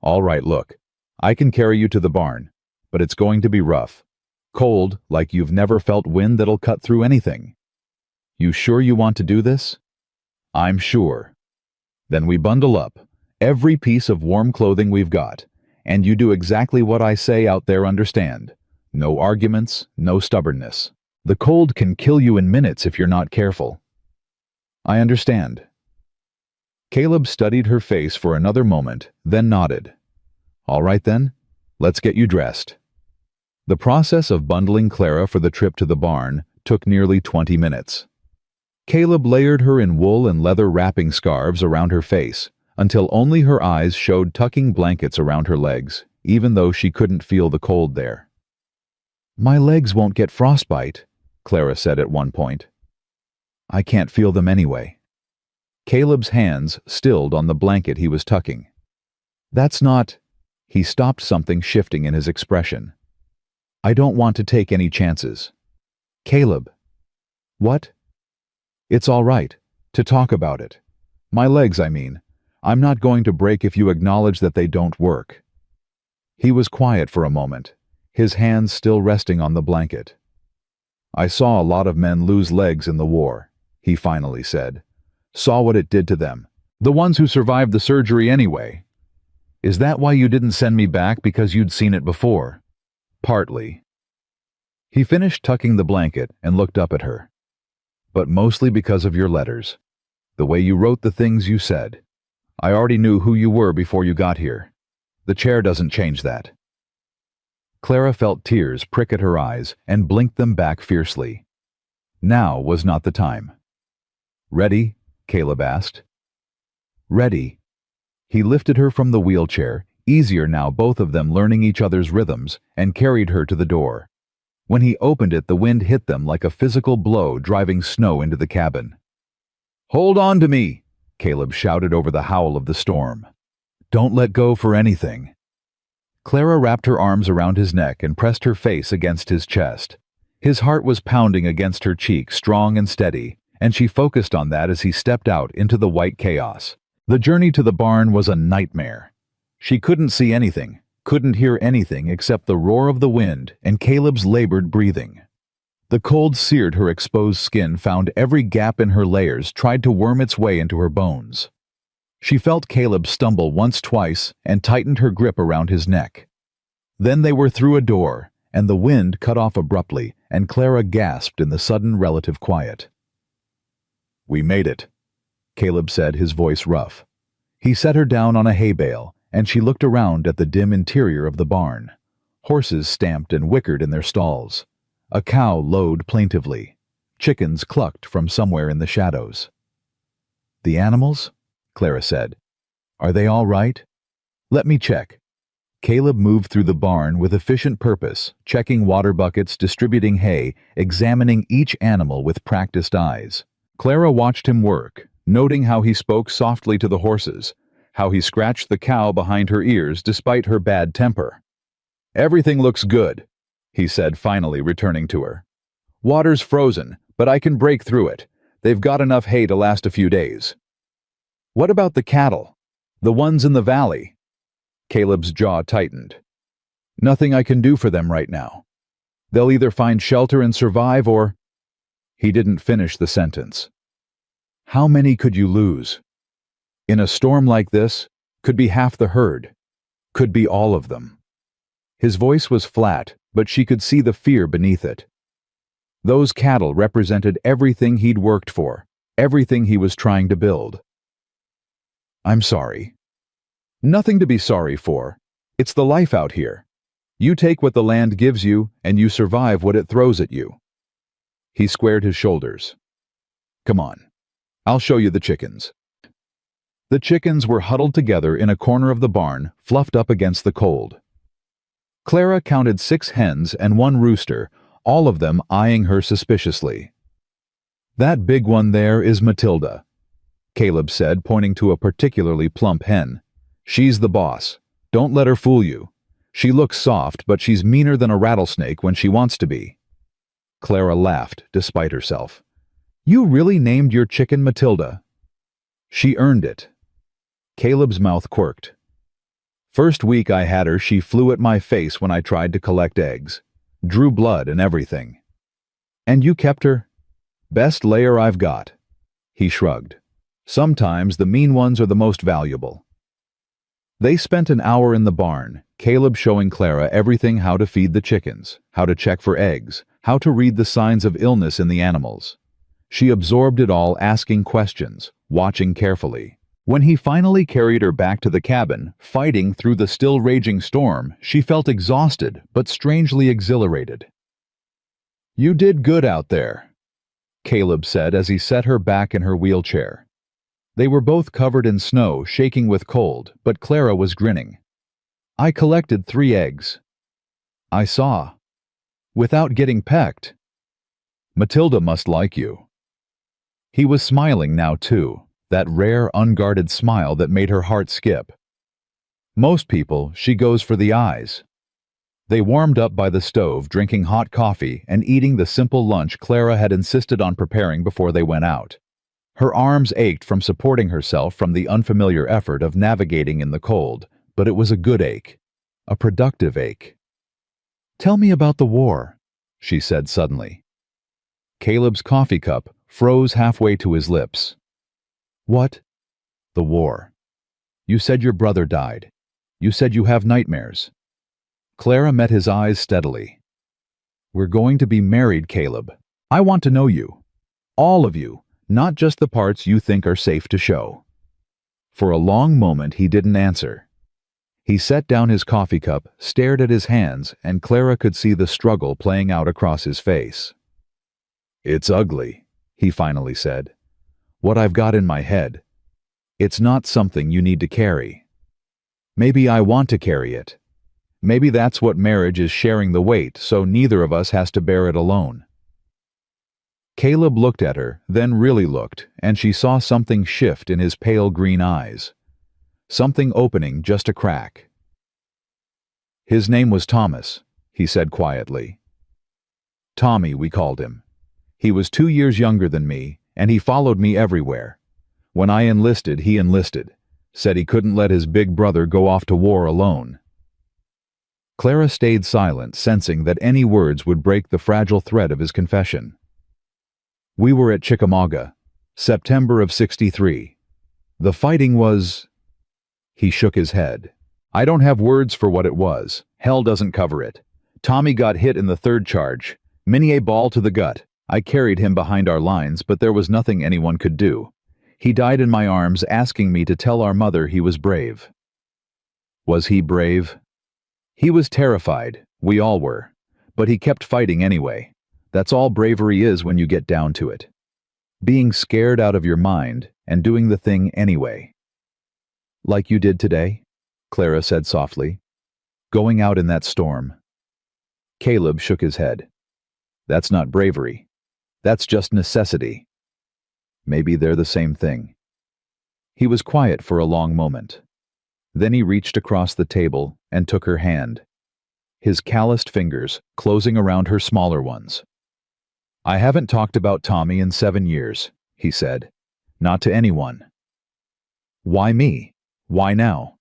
[SPEAKER 1] "All right, look, I can carry you to the barn, but it's going to be rough. Cold, like you've never felt wind that'll cut through anything. You sure you want to do this?" "I'm sure." "Then we bundle up, every piece of warm clothing we've got, and you do exactly what I say out there, understand? No arguments, no stubbornness. The cold can kill you in minutes if you're not careful." "I understand." Caleb studied her face for another moment, then nodded. "All right then, let's get you dressed." The process of bundling Clara for the trip to the barn took nearly 20 minutes. Caleb layered her in wool and leather wrapping scarves around her face, until only her eyes showed, tucking blankets around her legs, even though she couldn't feel the cold there. "My legs won't get frostbite," Clara said at one point. "I can't feel them anyway." Caleb's hands stilled on the blanket he was tucking. "That's not—" He stopped, something shifting in his expression. "I don't want to take any chances." "Caleb." "What?" "It's all right to talk about it. My legs, I mean. I'm not going to break if you acknowledge that they don't work." He was quiet for a moment, his hands still resting on the blanket. "I saw a lot of men lose legs in the war," he finally said. "Saw what it did to them. The ones who survived the surgery anyway. Is that why you didn't send me back, because you'd seen it before?" "Partly." He finished tucking the blanket and looked up at her. "But mostly because of your letters. The way you wrote the things you said. I already knew who you were before you got here. The chair doesn't change that." Clara felt tears prick at her eyes and blinked them back fiercely. Now was not the time. "Ready?" Caleb asked. "Ready." He lifted her from the wheelchair, easier now, both of them learning each other's rhythms, and carried her to the door. When he opened it, the wind hit them like a physical blow, driving snow into the cabin. "Hold on to me!" Caleb shouted over the howl of the storm. "Don't let go for anything." Clara wrapped her arms around his neck and pressed her face against his chest. His heart was pounding against her cheek, strong and steady, and she focused on that as he stepped out into the white chaos. The journey to the barn was a nightmare. She couldn't see anything, couldn't hear anything except the roar of the wind and Caleb's labored breathing. The cold seared her exposed skin, found every gap in her layers, tried to worm its way into her bones. She felt Caleb stumble once, twice, and tightened her grip around his neck. Then they were through a door, and the wind cut off abruptly, and Clara gasped in the sudden relative quiet. "We made it," Caleb said, his voice rough. He set her down on a hay bale, and she looked around at the dim interior of the barn. Horses stamped and whickered in their stalls. A cow lowed plaintively. Chickens clucked from somewhere in the shadows. "The animals?" Clara said. "Are they all right?" "Let me check." Caleb moved through the barn with efficient purpose, checking water buckets, distributing hay, examining each animal with practiced eyes. Clara watched him work, noting how he spoke softly to the horses, how he scratched the cow behind her ears despite her bad temper. "Everything looks good," he said, finally returning to her. "Water's frozen, but I can break through it. They've got enough hay to last a few days." "What about the cattle? The ones in the valley?" Caleb's jaw tightened. "Nothing I can do for them right now. They'll either find shelter and survive or—" He didn't finish the sentence. "How many could you lose? In a storm like this, could be half the herd. Could be all of them." His voice was flat, but she could see the fear beneath it. Those cattle represented everything he'd worked for, everything he was trying to build. "I'm sorry." "Nothing to be sorry for. It's the life out here. You take what the land gives you, and you survive what it throws at you." He squared his shoulders. "Come on. I'll show you the chickens." The chickens were huddled together in a corner of the barn, fluffed up against the cold. Clara counted 6 hens and 1 rooster, all of them eyeing her suspiciously. "That big one there is Matilda," Caleb said, pointing to a particularly plump hen. "She's the boss. Don't let her fool you. She looks soft, but she's meaner than a rattlesnake when she wants to be." Clara laughed, despite herself. "You really named your chicken Matilda?" "She earned it." Caleb's mouth quirked. "First week I had her, she flew at my face when I tried to collect eggs. Drew blood and everything." "And you kept her?" "Best layer I've got." He shrugged. "Sometimes the mean ones are the most valuable." They spent an hour in the barn, Caleb showing Clara everything: how to feed the chickens, how to check for eggs, how to read the signs of illness in the animals. She absorbed it all, asking questions, watching carefully. When he finally carried her back to the cabin, fighting through the still raging storm, she felt exhausted but strangely exhilarated. "You did good out there," Caleb said as he set her back in her wheelchair. They were both covered in snow, shaking with cold, but Clara was grinning. "I collected 3 eggs." "I saw." "Without getting pecked." "Matilda must like you." He was smiling now too, that rare, unguarded smile that made her heart skip. "Most people, she goes for the eyes." They warmed up by the stove, drinking hot coffee and eating the simple lunch Clara had insisted on preparing before they went out. Her arms ached from supporting herself from the unfamiliar effort of navigating in the cold, but it was a good ache, a productive ache. "Tell me about the war," she said suddenly. Caleb's coffee cup froze halfway to his lips. "What?" "The war. You said your brother died. You said you have nightmares." Clara met his eyes steadily. "We're going to be married, Caleb. I want to know you. All of you, not just the parts you think are safe to show." For a long moment he didn't answer. He set down his coffee cup, stared at his hands, and Clara could see the struggle playing out across his face. "It's ugly," he finally said. "What I've got in my head. It's not something you need to carry. Maybe I want to carry it. Maybe that's what marriage is, sharing the weight, so neither of us has to bear it alone." Caleb looked at her, then really looked, and she saw something shift in his pale green eyes. Something opening just a crack. "His name was Thomas," he said quietly. "Tommy, we called him. He was 2 years younger than me, and he followed me everywhere. When I enlisted, he enlisted. Said he couldn't let his big brother go off to war alone." Clara stayed silent, sensing that any words would break the fragile thread of his confession. "We were at Chickamauga, September of '63. The fighting was—" He shook his head. "I don't have words for what it was. Hell doesn't cover it. Tommy got hit in the 3rd charge. Mini a ball to the gut. I carried him behind our lines, but there was nothing anyone could do. He died in my arms, asking me to tell our mother he was brave." "Was he brave?" "He was terrified. We all were. But he kept fighting anyway. That's all bravery is when you get down to it. Being scared out of your mind and doing the thing anyway. Like you did today, Clara said softly. Going out in that storm. Caleb shook his head. That's not bravery. That's just necessity. Maybe they're the same thing. He was quiet for a long moment. Then he reached across the table and took her hand, his calloused fingers closing around her smaller ones. I haven't talked about Tommy in 7 years, he said. Not to anyone. Why me? Why now?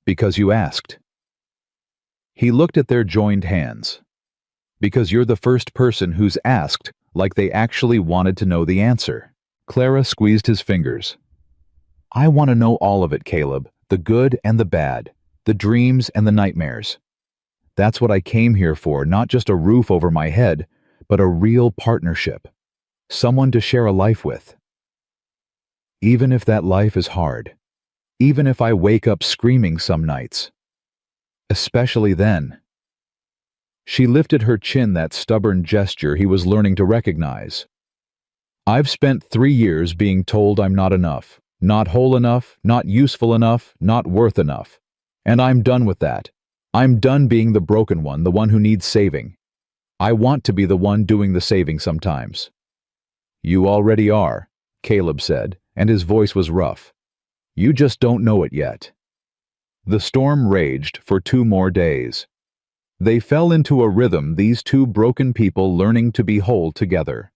[SPEAKER 1] Because you asked. He looked at their joined hands. Because you're the first person who's asked like they actually wanted to know the answer. Clara squeezed his fingers. I want to know all of it, Caleb, the good and the bad, the dreams and the nightmares. That's what I came here for, not just a roof over my head, but a real partnership. Someone to share a life with. Even if that life is hard. Even if I wake up screaming some nights. Especially then. She lifted her chin, that stubborn gesture he was learning to recognize. I've spent 3 years being told I'm not enough, not whole enough, not useful enough, not worth enough. And I'm done with that. I'm done being the broken one, the one who needs saving. I want to be the one doing the saving sometimes. You already are, Caleb said, and his voice was rough. You just don't know it yet. The storm raged for 2 more days. They fell into a rhythm, these two broken people learning to be whole together.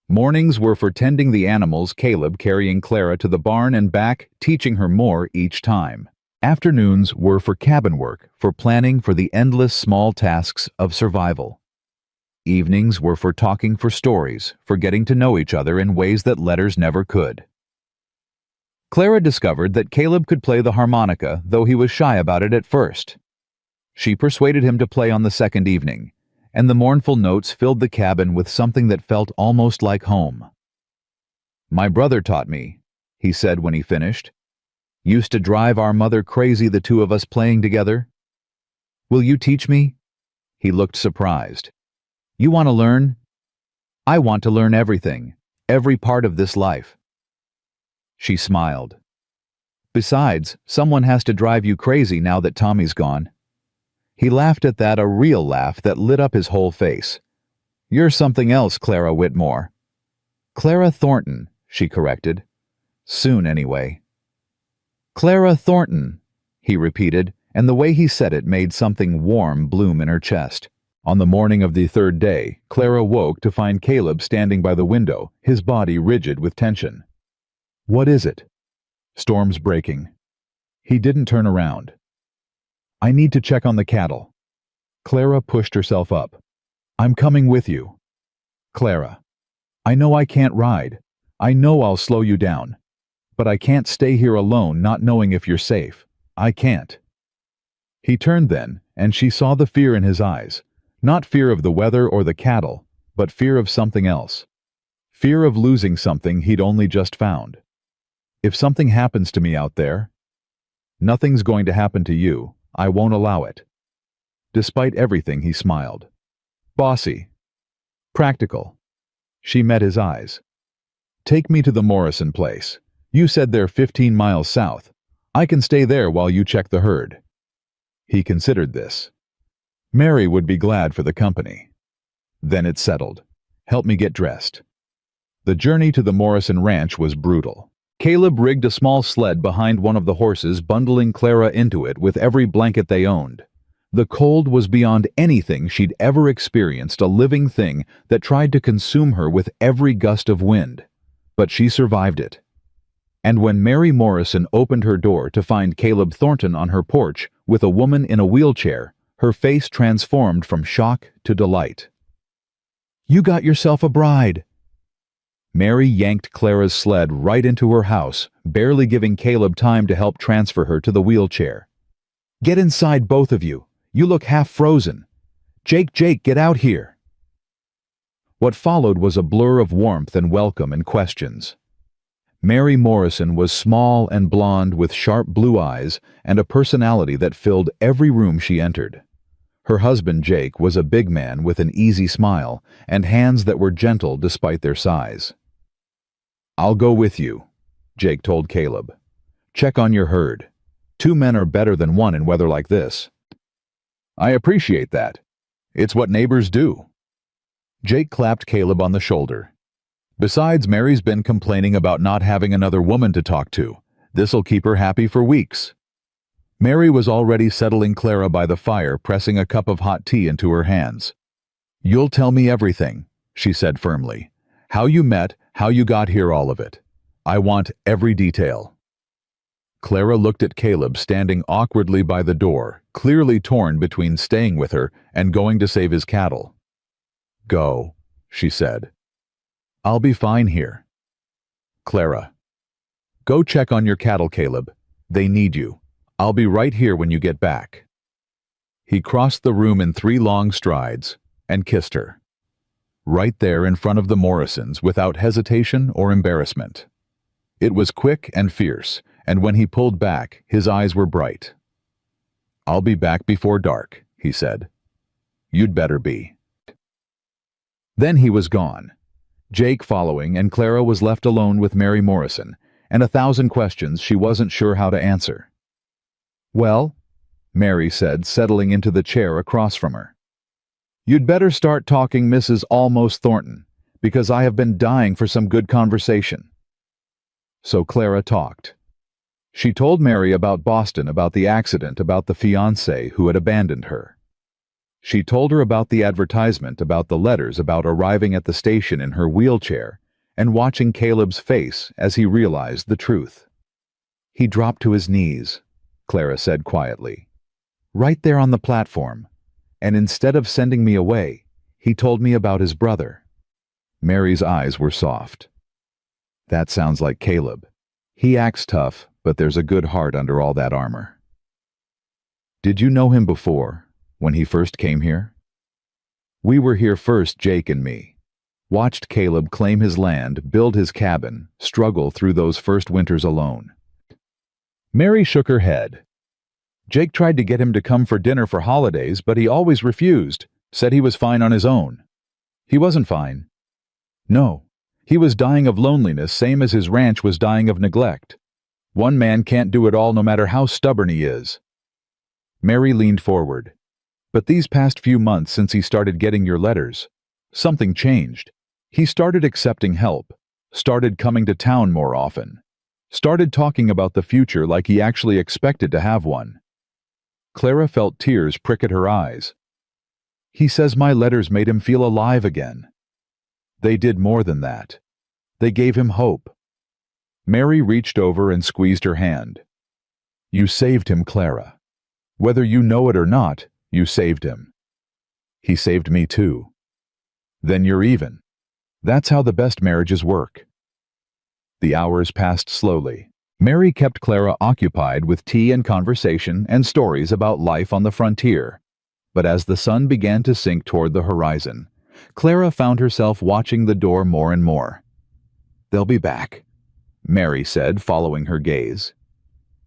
[SPEAKER 1] Mornings were for tending the animals, Caleb carrying Clara to the barn and back, teaching her more each time. Afternoons were for cabin work, for planning for the endless small tasks of survival. Evenings were for talking, for stories, for getting to know each other in ways that letters never could. Clara discovered that Caleb could play the harmonica, though he was shy about it at first. She persuaded him to play on the second evening, and the mournful notes filled the cabin with something that felt almost like home. My brother taught me, he said when he finished. Used to drive our mother crazy, the two of us playing together. Will you teach me? He looked surprised. You want to learn? I want to learn everything, every part of this life. She smiled. Besides, someone has to drive you crazy now that Tommy's gone. He laughed at that, a real laugh that lit up his whole face. You're something else, Clara Whitmore. Clara Thornton, she corrected. Soon, anyway. Clara Thornton, he repeated, and the way he said it made something warm bloom in her chest. On the morning of the 3rd day, Clara woke to find Caleb standing by the window, his body rigid with tension. What is it? Storm's breaking. He didn't turn around. I need to check on the cattle. Clara pushed herself up. I'm coming with you. Clara. I know I can't ride. I know I'll slow you down. But I can't stay here alone not knowing if you're safe. I can't. He turned then, and she saw the fear in his eyes. Not fear of the weather or the cattle, but fear of something else. Fear of losing something he'd only just found. If something happens to me out there, nothing's going to happen to you. I won't allow it. Despite everything, he smiled. Bossy. Practical. She met his eyes. Take me to the Morrison place. You said they're 15 miles south. I can stay there while you check the herd. He considered this. Mary would be glad for the company. Then it settled. Help me get dressed. The journey to the Morrison ranch was brutal. Caleb rigged a small sled behind one of the horses, bundling Clara into it with every blanket they owned. The cold was beyond anything she'd ever experienced, a living thing that tried to consume her with every gust of wind. But she survived it. And when Mary Morrison opened her door to find Caleb Thornton on her porch with a woman in a wheelchair, her face transformed from shock to delight. You got yourself a bride. Mary yanked Clara's sled right into her house, barely giving Caleb time to help transfer her to the wheelchair. Get inside, both of you. You look half frozen. Jake, get out here. What followed was a blur of warmth and welcome and questions. Mary Morrison was small and blonde with sharp blue eyes and a personality that filled every room she entered. Her husband, Jake, was a big man with an easy smile and hands that were gentle despite their size. "I'll go with you," Jake told Caleb. "Check on your herd. 2 men are better than 1 in weather like this." "I appreciate that. It's what neighbors do." Jake clapped Caleb on the shoulder. "Besides, Mary's been complaining about not having another woman to talk to. This'll keep her happy for weeks." Mary was already settling Clara by the fire, pressing a cup of hot tea into her hands. "You'll tell me everything," she said firmly. "How you met, how you got here, all of it. I want every detail." Clara looked at Caleb standing awkwardly by the door, clearly torn between staying with her and going to save his cattle. "Go," she said. "I'll be fine here." Clara. "Go check on your cattle, Caleb. They need you. I'll be right here when you get back." He crossed the room in 3 long strides and kissed her. Right there in front of the Morrisons, without hesitation or embarrassment. It was quick and fierce, and when he pulled back, his eyes were bright. "I'll be back before dark," he said. "You'd better be." Then he was gone, Jake following, and Clara was left alone with Mary Morrison, and 1,000 questions she wasn't sure how to answer. "Well," Mary said, settling into the chair across from her. "You'd better start talking, Mrs. Almost Thornton, because I have been dying for some good conversation." So Clara talked. She told Mary about Boston, about the accident, about the fiancé who had abandoned her. She told her about the advertisement, about the letters, about arriving at the station in her wheelchair and watching Caleb's face as he realized the truth. "He dropped to his knees," Clara said quietly, "right there on the platform, and instead of sending me away, he told me about his brother." Mary's eyes were soft. "That sounds like Caleb. He acts tough, but there's a good heart under all that armor." "Did you know him before, when he first came here?" "We were here first, Jake and me. Watched Caleb claim his land, build his cabin, struggle through those first winters alone." Mary shook her head. "Jake tried to get him to come for dinner for holidays, but he always refused, said he was fine on his own." "He wasn't fine." "No. He was dying of loneliness, same as his ranch was dying of neglect. One man can't do it all no matter how stubborn he is." Mary leaned forward. "But these past few months since he started getting your letters, something changed. He started accepting help, started coming to town more often, started talking about the future like he actually expected to have one." Clara felt tears prick at her eyes. "He says my letters made him feel alive again." "They did more than that. They gave him hope." Mary reached over and squeezed her hand. "You saved him, Clara. Whether you know it or not, you saved him." "He saved me too." "Then you're even. That's how the best marriages work." The hours passed slowly. Mary kept Clara occupied with tea and conversation and stories about life on the frontier. But as the sun began to sink toward the horizon, Clara found herself watching the door more and more. "They'll be back," Mary said, following her gaze.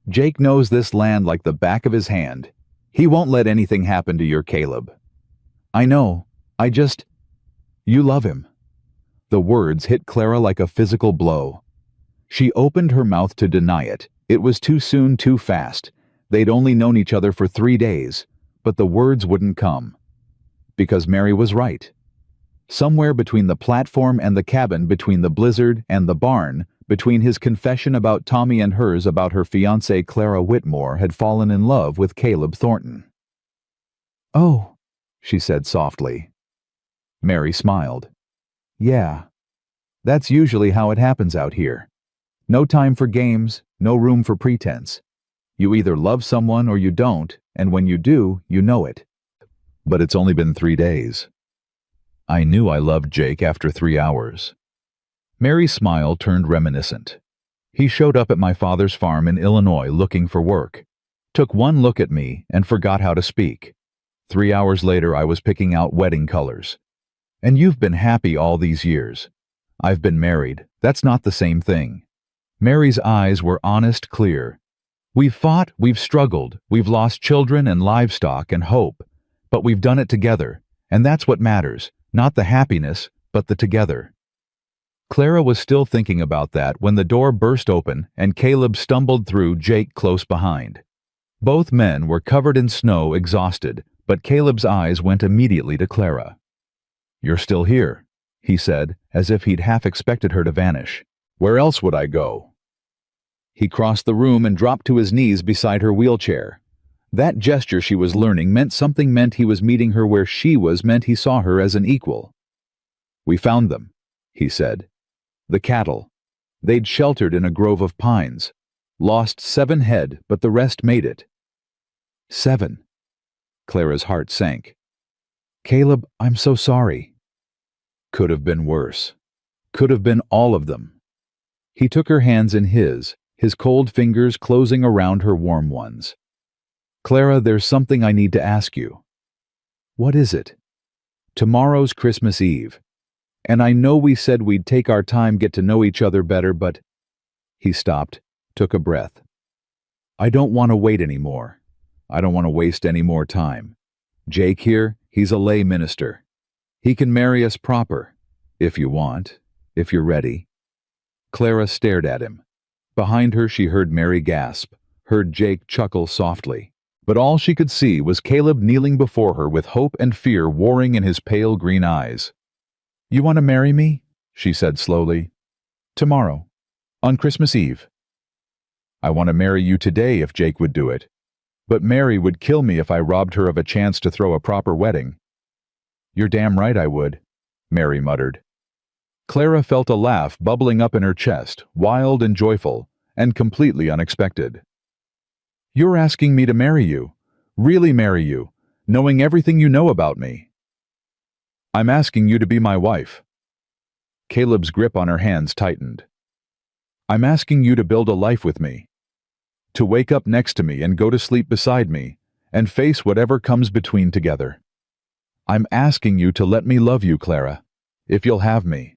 [SPEAKER 1] "Jake knows this land like the back of his hand. He won't let anything happen to your Caleb." "I know. You love him." The words hit Clara like a physical blow. She opened her mouth to deny it. It was too soon, too fast. They'd only known each other for 3 days, but the words wouldn't come. Because Mary was right. Somewhere between the platform and the cabin, between the blizzard and the barn, between his confession about Tommy and hers about her fiancée Clara Whitmore had fallen in love with Caleb Thornton. "Oh," she said softly. Mary smiled. "Yeah. That's usually how it happens out here. No time for games, no room for pretense. You either love someone or you don't, and when you do, you know it." "But it's only been 3 days." "I knew I loved Jake after 3 hours." Mary's smile turned reminiscent. "He showed up at my father's farm in Illinois looking for work. Took one look at me and forgot how to speak. 3 hours later I was picking out wedding colors. And you've been happy all these years. I've been married. That's not the same thing." Mary's eyes were honest, clear. "We've fought, we've struggled, we've lost children and livestock and hope. But we've done it together, and that's what matters, not the happiness, but the together. Clara was still thinking about that when the door burst open and Caleb stumbled through, Jake close behind. Both men were covered in snow, exhausted, but Caleb's eyes went immediately to Clara. "You're still here," he said, as if he'd half expected her to vanish. "Where else would I go?" He crossed the room and dropped to his knees beside her wheelchair. That gesture she was learning meant he was meeting her where she was, meant he saw her as an equal. "We found them," he said. "The cattle. They'd sheltered in a grove of pines. Lost 7 head, but the rest made it." 7. Clara's heart sank. "Caleb, I'm so sorry." Could have been worse. Could have been all of them. He took her hands in his cold fingers closing around her warm ones. "Clara, there's something I need to ask you." "What is it?" "Tomorrow's Christmas Eve. And I know we said we'd take our time, get to know each other better, but—" He stopped, took a breath. "I don't want to wait anymore. I don't want to waste any more time. Jake here, he's a lay minister. He can marry us proper, if you want, if you're ready." Clara stared at him. Behind her she heard Mary gasp, heard Jake chuckle softly. But all she could see was Caleb kneeling before her with hope and fear warring in his pale green eyes. "You want to marry me?" she said slowly. "Tomorrow, on Christmas Eve." "I want to marry you today if Jake would do it. But Mary would kill me if I robbed her of a chance to throw a proper wedding." "You're damn right I would," Mary muttered. Clara felt a laugh bubbling up in her chest, wild and joyful, and completely unexpected. "You're asking me to marry you, really marry you, knowing everything you know about me?" "I'm asking you to be my wife." Caleb's grip on her hands tightened. "I'm asking you to build a life with me. To wake up next to me and go to sleep beside me, and face whatever comes between together. I'm asking you to let me love you, Clara, if you'll have me."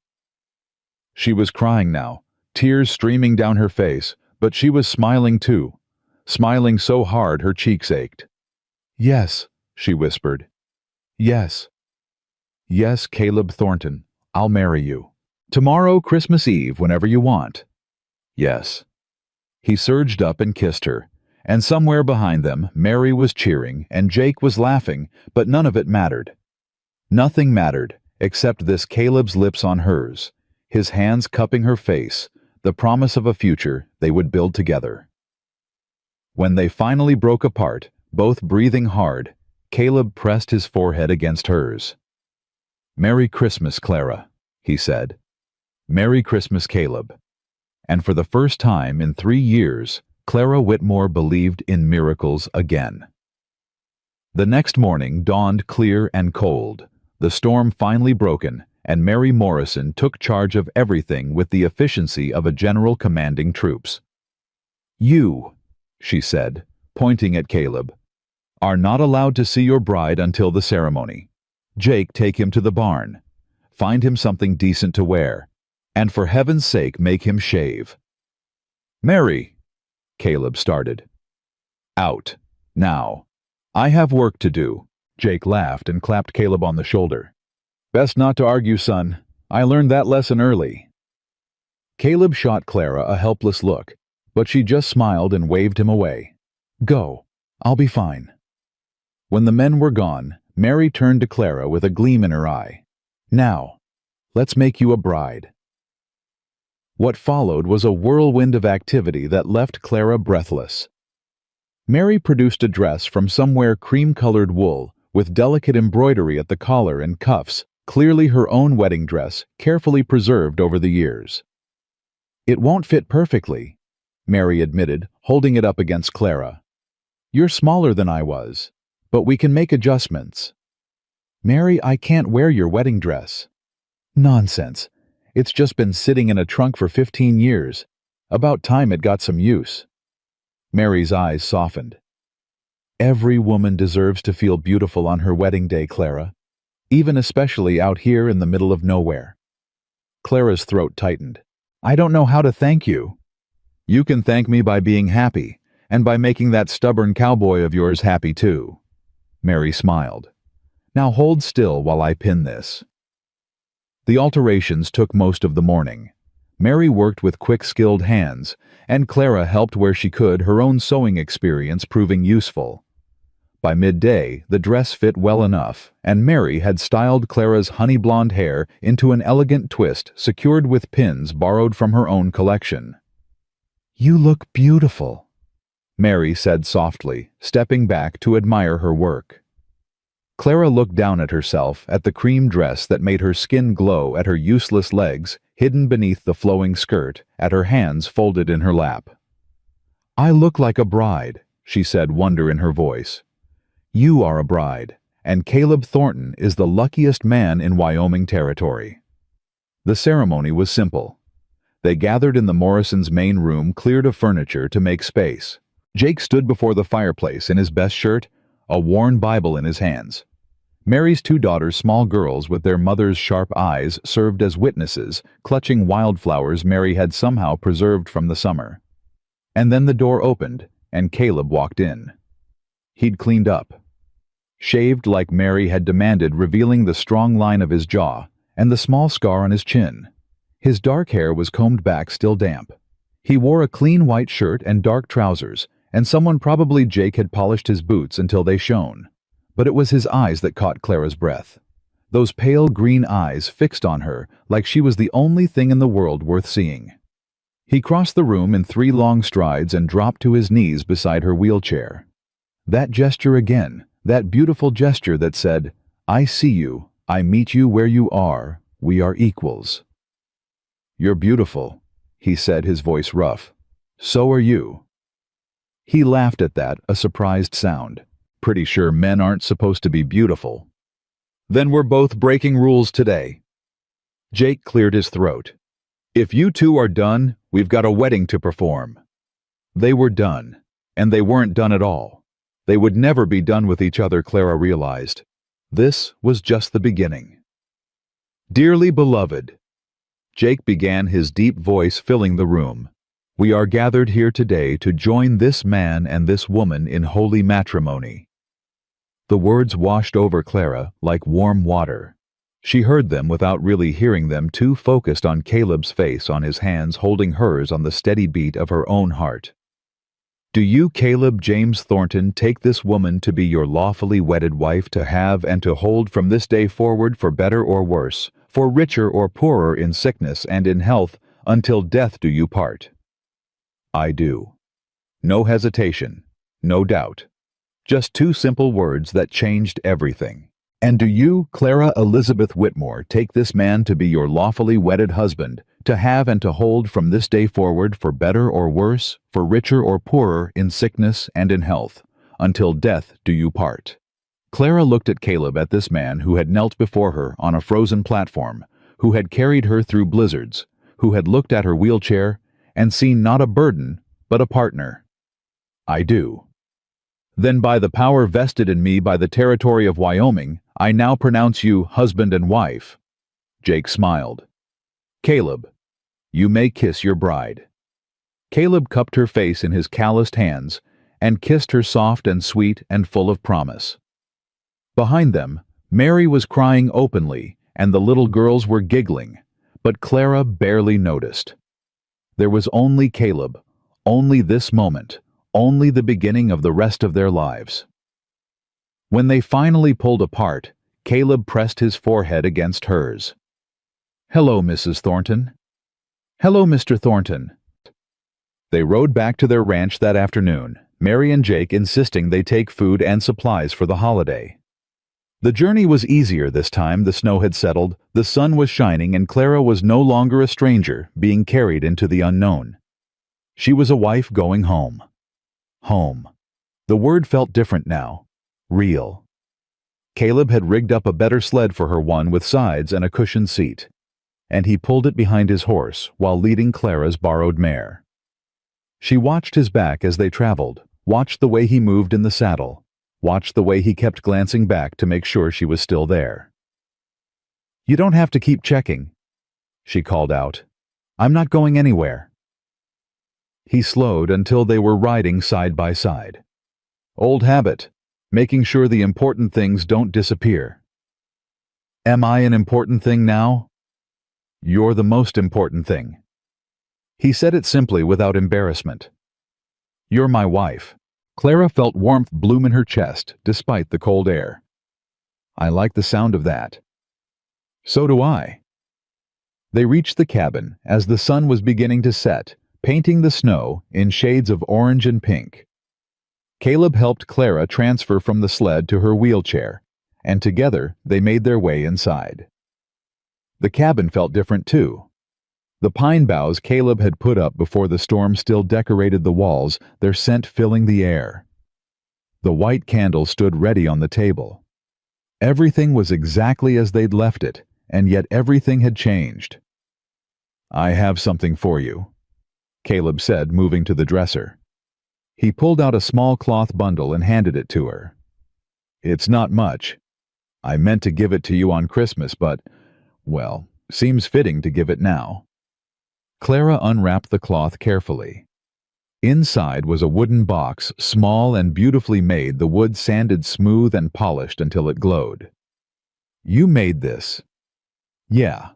[SPEAKER 1] She was crying now, tears streaming down her face, but she was smiling too, smiling so hard her cheeks ached. "Yes," she whispered. "Yes. Yes, Caleb Thornton, I'll marry you. Tomorrow, Christmas Eve, whenever you want." "Yes." He surged up and kissed her, and somewhere behind them, Mary was cheering and Jake was laughing, but none of it mattered. Nothing mattered, except this Caleb's lips on hers, his hands cupping her face, the promise of a future they would build together. When they finally broke apart, both breathing hard, Caleb pressed his forehead against hers. "Merry Christmas, Clara," he said. "Merry Christmas, Caleb." And for the first time in 3 years, Clara Whitmore believed in miracles again. The next morning dawned clear and cold, the storm finally broken, and Mary Morrison took charge of everything with the efficiency of a general commanding troops. "You," she said, pointing at Caleb, "are not allowed to see your bride until the ceremony. Jake, take him to the barn. Find him something decent to wear. And for heaven's sake, make him shave." "Mary," Caleb started. "Out. Now. I have work to do." Jake laughed and clapped Caleb on the shoulder. "Best not to argue, son. I learned that lesson early." Caleb shot Clara a helpless look, but she just smiled and waved him away. "Go. I'll be fine." When the men were gone, Mary turned to Clara with a gleam in her eye. "Now, let's make you a bride." What followed was a whirlwind of activity that left Clara breathless. Mary produced a dress from somewhere cream-colored wool, with delicate embroidery at the collar and cuffs, clearly her own wedding dress, carefully preserved over the years. "It won't fit perfectly," Mary admitted, holding it up against Clara. "You're smaller than I was, but we can make adjustments." "Mary, I can't wear your wedding dress." "Nonsense. It's just been sitting in a trunk for 15 years. About time it got some use." Mary's eyes softened. "Every woman deserves to feel beautiful on her wedding day, Clara, even especially out here in the middle of nowhere." Clara's throat tightened. "I don't know how to thank you." "You can thank me by being happy, and by making that stubborn cowboy of yours happy too." Mary smiled. Now hold still while I pin this." The alterations took most of the morning. Mary worked with quick, skilled hands, and Clara helped where she could, her own sewing experience proving useful. By midday, the dress fit well enough, and Mary had styled Clara's honey blonde hair into an elegant twist secured with pins borrowed from her own collection. "You look beautiful," Mary said softly, stepping back to admire her work. Clara looked down at herself, at the cream dress that made her skin glow, at her useless legs, hidden beneath the flowing skirt, at her hands folded in her lap. "I look like a bride," she said, wonder in her voice. "You are a bride, and Caleb Thornton is the luckiest man in Wyoming territory." The ceremony was simple. They gathered in the Morrisons' main room, cleared of furniture to make space. Jake stood before the fireplace in his best shirt, a worn Bible in his hands. Mary's two daughters, small girls with their mother's sharp eyes, served as witnesses, clutching wildflowers Mary had somehow preserved from the summer. And then the door opened, and Caleb walked in. He'd cleaned up. Shaved like Mary had demanded, revealing the strong line of his jaw and the small scar on his chin. His dark hair was combed back, still damp. He wore a clean white shirt and dark trousers, and someone, probably Jake, had polished his boots until they shone. But it was his eyes that caught Clara's breath. Those pale green eyes fixed on her like she was the only thing in the world worth seeing. He crossed the room in 3 long strides and dropped to his knees beside her wheelchair. That gesture again, that beautiful gesture that said, "I see you, I meet you where you are, we are equals." "You're beautiful," he said, his voice rough. "So are you." He laughed at that, a surprised sound. "Pretty sure men aren't supposed to be beautiful." "Then we're both breaking rules today." Jake cleared his throat. "If you two are done, we've got a wedding to perform." They were done, and they weren't done at all. They would never be done with each other, Clara realized. This was just the beginning. "Dearly beloved," Jake began, his deep voice filling the room, "we are gathered here today to join this man and this woman in holy matrimony." The words washed over Clara like warm water. She heard them without really hearing them, too focused on Caleb's face, on his hands holding hers, on the steady beat of her own heart. "Do you, Caleb James Thornton, take this woman to be your lawfully wedded wife, to have and to hold from this day forward, for better or worse, for richer or poorer, in sickness and in health, until death do you part?" "I do." No hesitation, no doubt. Just 2 simple words that changed everything. "And do you, Clara Elizabeth Whitmore, take this man to be your lawfully wedded husband, to have and to hold from this day forward, for better or worse, for richer or poorer, in sickness and in health, until death do you part?" Clara looked at Caleb, at this man who had knelt before her on a frozen platform, who had carried her through blizzards, who had looked at her wheelchair and seen not a burden, but a partner. "I do." "Then by the power vested in me by the territory of Wyoming, I now pronounce you husband and wife." Jake smiled. "Caleb, you may kiss your bride." Caleb cupped her face in his calloused hands and kissed her, soft and sweet and full of promise. Behind them, Mary was crying openly, and the little girls were giggling, but Clara barely noticed. There was only Caleb, only this moment, only the beginning of the rest of their lives. When they finally pulled apart, Caleb pressed his forehead against hers. "Hello, Mrs. Thornton." "Hello, Mr. Thornton." They rode back to their ranch that afternoon, Mary and Jake insisting they take food and supplies for the holiday. The journey was easier this time. The snow had settled, the sun was shining, and Clara was no longer a stranger, being carried into the unknown. She was a wife going home. Home. The word felt different now. Real. Caleb had rigged up a better sled for her, one with sides and a cushioned seat, and he pulled it behind his horse while leading Clara's borrowed mare. She watched his back as they traveled, watched the way he moved in the saddle, watched the way he kept glancing back to make sure she was still there. "You don't have to keep checking," she called out. "I'm not going anywhere." He slowed until they were riding side by side. "Old habit, making sure the important things don't disappear." Am I an important thing now? You're the most important thing. He said it simply without embarrassment. You're my wife. Clara felt warmth bloom in her chest despite the cold air. I like the sound of that. So do I. They reached the cabin as the sun was beginning to set, painting the snow in shades of orange and pink. Caleb helped Clara transfer from the sled to her wheelchair, and together they made their way inside. The cabin felt different too. The pine boughs Caleb had put up before the storm still decorated the walls, their scent filling the air. The white candle stood ready on the table. Everything was exactly as they'd left it, and yet everything had changed. I have something for you, Caleb said, moving to the dresser. He pulled out a small cloth bundle and handed it to her. It's not much. I meant to give it to you on Christmas, but, well, seems fitting to give it now. Clara unwrapped the cloth carefully. Inside was a wooden box, small and beautifully made, the wood sanded smooth and polished until it glowed. You made this. Yeah.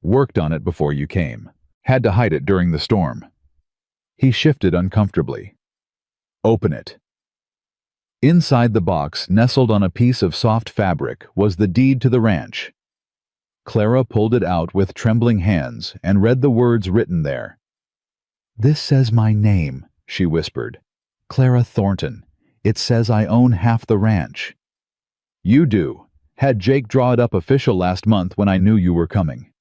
[SPEAKER 1] Worked on it before you came. Had to hide it during the storm. He shifted uncomfortably. Open it. Inside the box, nestled on a piece of soft fabric, was the deed to the ranch. Clara pulled it out with trembling hands and read the words written there. This says my name, she whispered. Clara Thornton. It says I own half the ranch. You do. Had Jake draw it up official last month when I knew you were coming.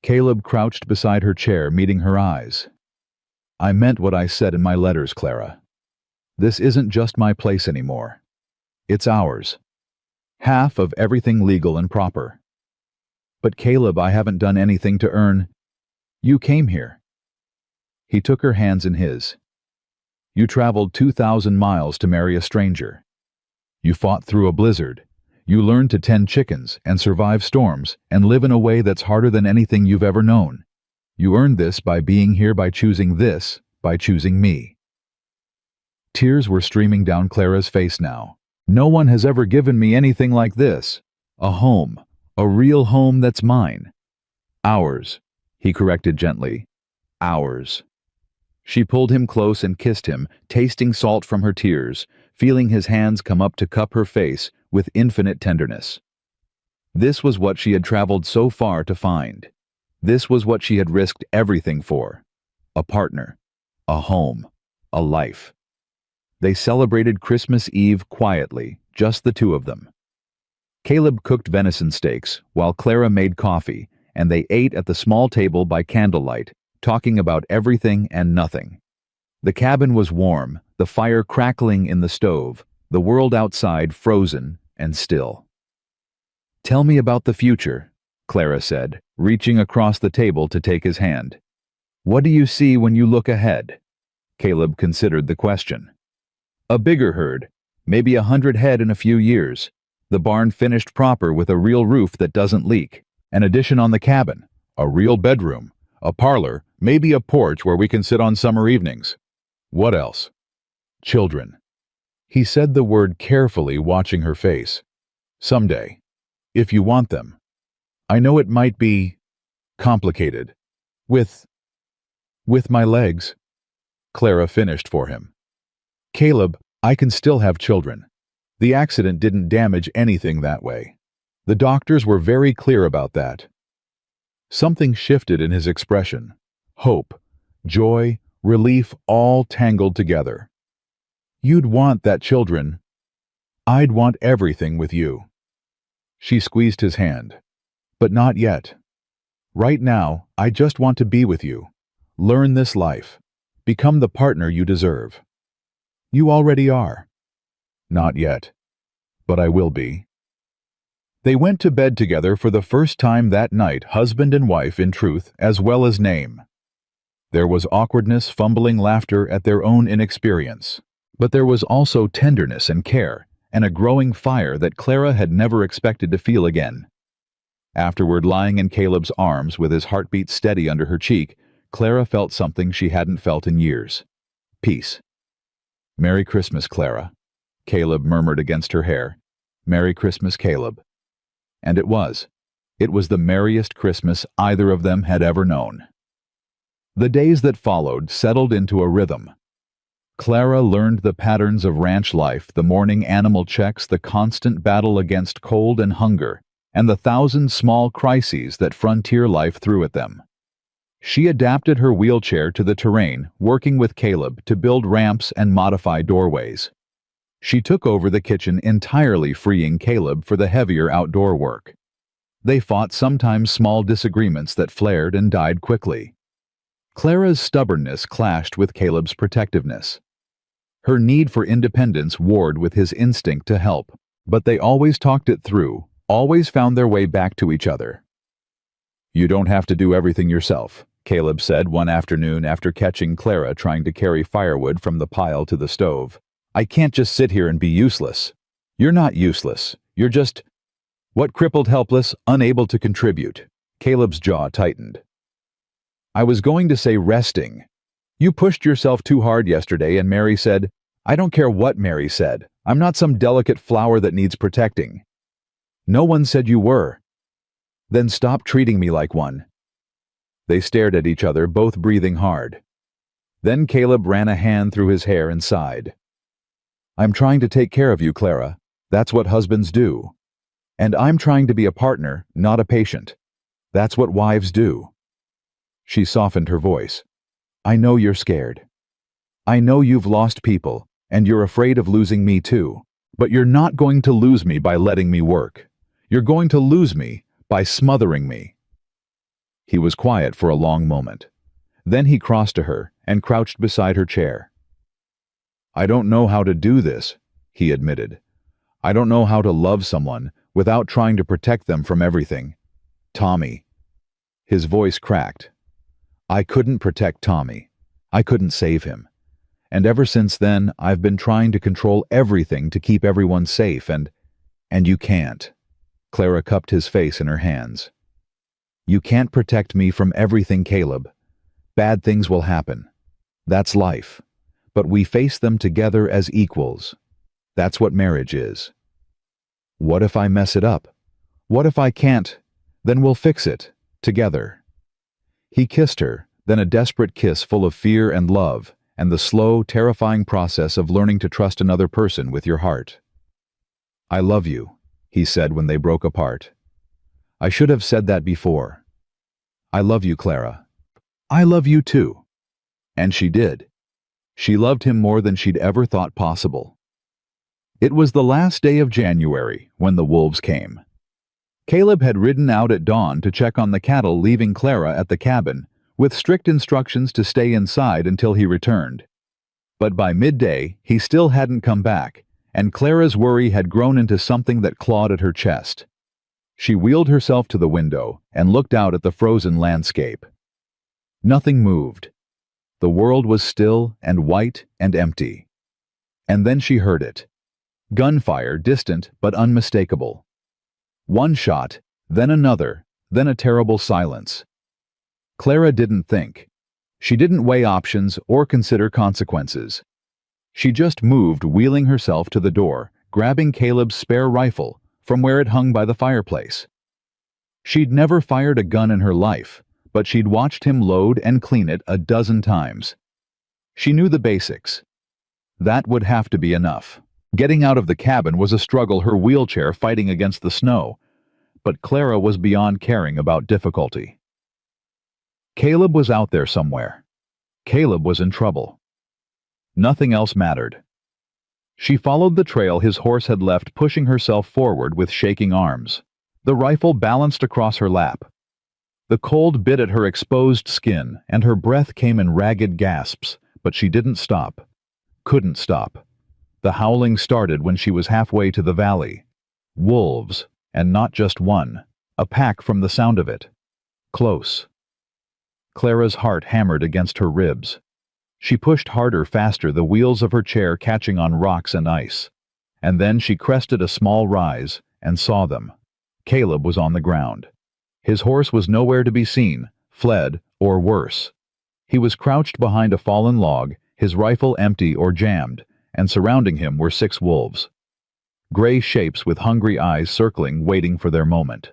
[SPEAKER 1] Caleb crouched beside her chair, meeting her eyes. I meant what I said in my letters, Clara. This isn't just my place anymore. It's ours. Half of everything legal and proper. But Caleb, I haven't done anything to earn. You came here. He took her hands in his. You traveled 2,000 miles to marry a stranger. You fought through a blizzard. You learned to tend chickens and survive storms and live in a way that's harder than anything you've ever known. You earned this by being here, by choosing this, by choosing me. Tears were streaming down Clara's face now. No one has ever given me anything like this. A home. A real home that's mine. Ours, he corrected gently. Ours. She pulled him close and kissed him, tasting salt from her tears, feeling his hands come up to cup her face with infinite tenderness. This was what she had traveled so far to find. This was what she had risked everything for. A partner. A home. A life. They celebrated Christmas Eve quietly, just the two of them. Caleb cooked venison steaks while Clara made coffee, and they ate at the small table by candlelight, talking about everything and nothing. The cabin was warm, the fire crackling in the stove, the world outside frozen and still. Tell me about the future, Clara said, reaching across the table to take his hand. What do you see when you look ahead? Caleb considered the question. A bigger herd, maybe 100 head in a few years. The barn finished proper with a real roof that doesn't leak. An addition on the cabin, a real bedroom, a parlor, maybe a porch where we can sit on summer evenings. What else? Children. He said the word carefully, watching her face. Someday. If you want them. I know it might be complicated. With my legs. Clara finished for him. Caleb, I can still have children. The accident didn't damage anything that way. The doctors were very clear about that. Something shifted in his expression. Hope, joy, relief, all tangled together. You'd want that children. I'd want everything with you. She squeezed his hand. But not yet. Right now, I just want to be with you. Learn this life. Become the partner you deserve. You already are. Not yet. But I will be. They went to bed together for the first time that night, husband and wife in truth as well as name. There was awkwardness, fumbling laughter at their own inexperience. But there was also tenderness and care, and a growing fire that Clara had never expected to feel again. Afterward, lying in Caleb's arms with his heartbeat steady under her cheek, Clara felt something she hadn't felt in years. Peace. Merry Christmas, Clara. Caleb murmured against her hair. Merry Christmas, Caleb. And it was. It was the merriest Christmas either of them had ever known. The days that followed settled into a rhythm. Clara learned the patterns of ranch life, the morning animal checks, the constant battle against cold and hunger, and the thousand small crises that frontier life threw at them. She adapted her wheelchair to the terrain, working with Caleb to build ramps and modify doorways. She took over the kitchen entirely, freeing Caleb for the heavier outdoor work. They fought sometimes small disagreements that flared and died quickly. Clara's stubbornness clashed with Caleb's protectiveness. Her need for independence warred with his instinct to help, but they always talked it through, always found their way back to each other. "You don't have to do everything yourself," Caleb said one afternoon after catching Clara trying to carry firewood from the pile to the stove. "I can't just sit here and be useless." "You're not useless. You're just—" "What crippled, helpless, unable to contribute?" Caleb's jaw tightened. "I was going to say resting. You pushed yourself too hard yesterday and Mary said—" "I don't care what Mary said. I'm not some delicate flower that needs protecting." "No one said you were." "Then stop treating me like one." They stared at each other, both breathing hard. Then Caleb ran a hand through his hair and sighed. "I'm trying to take care of you, Clara. That's what husbands do. And I'm trying to be a partner, not a patient. That's what wives do." She softened her voice. "I know you're scared. I know you've lost people, and you're afraid of losing me too. But you're not going to lose me by letting me work. You're going to lose me by smothering me." He was quiet for a long moment. Then he crossed to her and crouched beside her chair. "I don't know how to do this," he admitted. "I don't know how to love someone without trying to protect them from everything. Tommy." His voice cracked. "I couldn't protect Tommy. I couldn't save him. And ever since then, I've been trying to control everything to keep everyone safe, and you can't." Clara cupped his face in her hands. "You can't protect me from everything, Caleb. Bad things will happen. That's life. But we face them together as equals. That's what marriage is." "What if I mess it up? What if I can't? Then we'll fix it, together." He kissed her, then a desperate kiss full of fear and love, and the slow, terrifying process of learning to trust another person with your heart. "I love you," he said when they broke apart. "I should have said that before. I love you, Clara. I love you too." And she did. She loved him more than she'd ever thought possible. It was the last day of January when the wolves came. Caleb had ridden out at dawn to check on the cattle, leaving Clara at the cabin, with strict instructions to stay inside until he returned. But by midday, he still hadn't come back, and Clara's worry had grown into something that clawed at her chest. She wheeled herself to the window and looked out at the frozen landscape. Nothing moved. The world was still and white and empty. And then she heard it. Gunfire, distant but unmistakable. One shot, then another, then a terrible silence. Clara didn't think. She didn't weigh options or consider consequences. She just moved, wheeling herself to the door, grabbing Caleb's spare rifle from where it hung by the fireplace. She'd never fired a gun in her life, but she'd watched him load and clean it a dozen times. She knew the basics. That would have to be enough. Getting out of the cabin was a struggle, her wheelchair fighting against the snow. But Clara was beyond caring about difficulty. Caleb was out there somewhere. Caleb was in trouble. Nothing else mattered. She followed the trail his horse had left, pushing herself forward with shaking arms. The rifle balanced across her lap. The cold bit at her exposed skin, and her breath came in ragged gasps, but she didn't stop. Couldn't stop. The howling started when she was halfway to the valley. Wolves, and not just one. A pack from the sound of it. Close. Clara's heart hammered against her ribs. She pushed harder, faster, the wheels of her chair catching on rocks and ice. And then she crested a small rise and saw them. Caleb was on the ground. His horse was nowhere to be seen, fled, or worse. He was crouched behind a fallen log, his rifle empty or jammed, and surrounding him were 6 wolves. gray shapes with hungry eyes circling, waiting for their moment.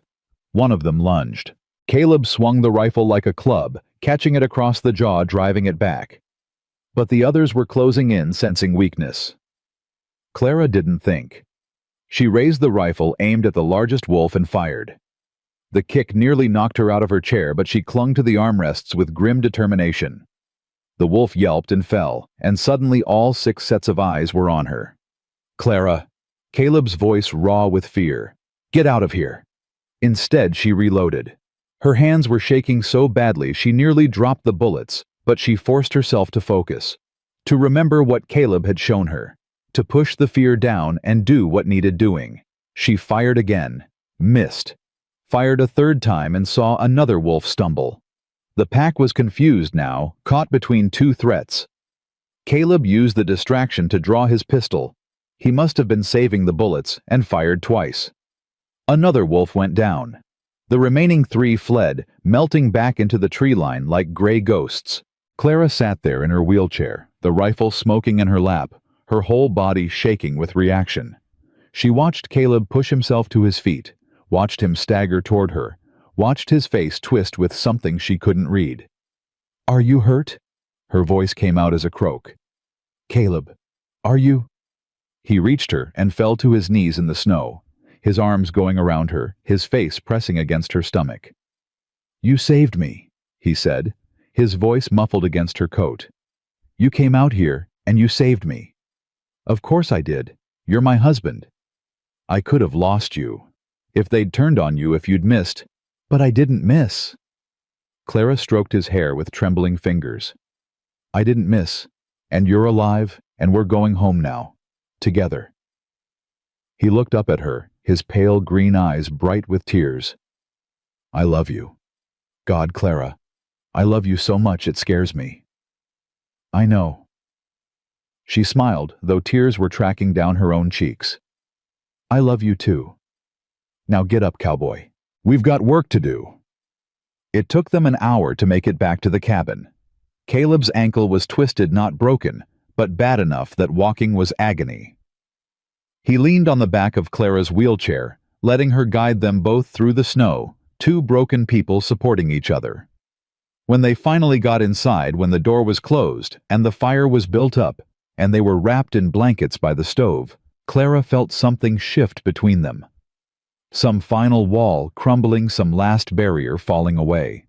[SPEAKER 1] One of them lunged. Caleb swung the rifle like a club, catching it across the jaw, driving it back. But the others were closing in, sensing weakness. Clara didn't think. She raised the rifle, aimed at the largest wolf, and fired. The kick nearly knocked her out of her chair, but she clung to the armrests with grim determination. The wolf yelped and fell, and suddenly all 6 sets of eyes were on her. "Clara," Caleb's voice raw with fear, "get out of here." Instead, she reloaded. Her hands were shaking so badly she nearly dropped the bullets, but she forced herself to focus, to remember what Caleb had shown her, to push the fear down and do what needed doing. She fired again, missed, fired a 3rd time and saw another wolf stumble. The pack was confused now, caught between 2 threats. Caleb used the distraction to draw his pistol. He must have been saving the bullets and fired twice. Another wolf went down. The remaining 3 fled, melting back into the tree line like gray ghosts. Clara sat there in her wheelchair, the rifle smoking in her lap, her whole body shaking with reaction. She watched Caleb push himself to his feet, watched him stagger toward her, watched his face twist with something she couldn't read. "Are you hurt?" Her voice came out as a croak. "Caleb, are you?" He reached her and fell to his knees in the snow, his arms going around her, his face pressing against her stomach. "You saved me," he said, his voice muffled against her coat. "You came out here and you saved me." "Of course I did. You're my husband." "I could have lost you. If they'd turned on you, if you'd missed." "But I didn't miss." Clara stroked his hair with trembling fingers. "I didn't miss, and you're alive, and we're going home now. Together." He looked up at her, his pale green eyes bright with tears. "I love you. God, Clara, I love you so much it scares me." "I know." She smiled, though tears were tracking down her own cheeks. "I love you too. Now get up, Cowboy. We've got work to do." It took them an hour to make it back to the cabin. Caleb's ankle was twisted, not broken, but bad enough that walking was agony. He leaned on the back of Clara's wheelchair, letting her guide them both through the snow, 2 broken people supporting each other. When they finally got inside, when the door was closed and the fire was built up, and they were wrapped in blankets by the stove, Clara felt something shift between them. Some final wall crumbling, some last barrier falling away.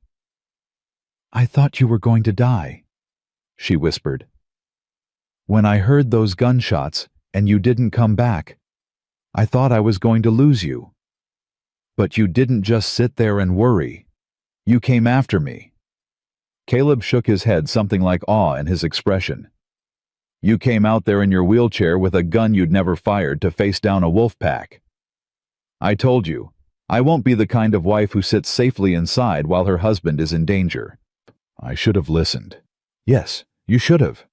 [SPEAKER 1] "I thought you were going to die," she whispered. "When I heard those gunshots and you didn't come back, I thought I was going to lose you. But you didn't just sit there and worry. You came after me." Caleb shook his head, something like awe in his expression. "You came out there in your wheelchair with a gun you'd never fired to face down a wolf pack. I told you, I won't be the kind of wife who sits safely inside while her husband is in danger." "I should have listened." "Yes, you should have."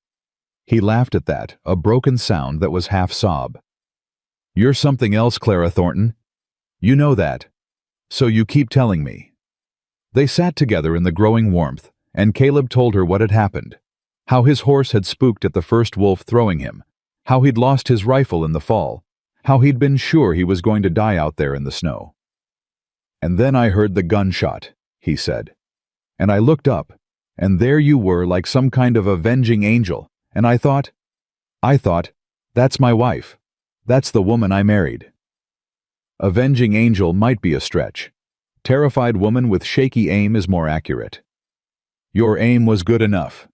[SPEAKER 1] He laughed at that, a broken sound that was half sob. "You're something else, Clara Thornton. You know that. So you keep telling me." They sat together in the growing warmth, and Caleb told her what had happened. How his horse had spooked at the first wolf throwing him, how he'd lost his rifle in the fall, how he'd been sure he was going to die out there in the snow. "And then I heard the gunshot," he said. "And I looked up, and there you were like some kind of avenging angel, and I thought, that's my wife. That's the woman I married." Avenging angel might be a stretch. Terrified woman with shaky aim is more accurate. Your aim was good enough.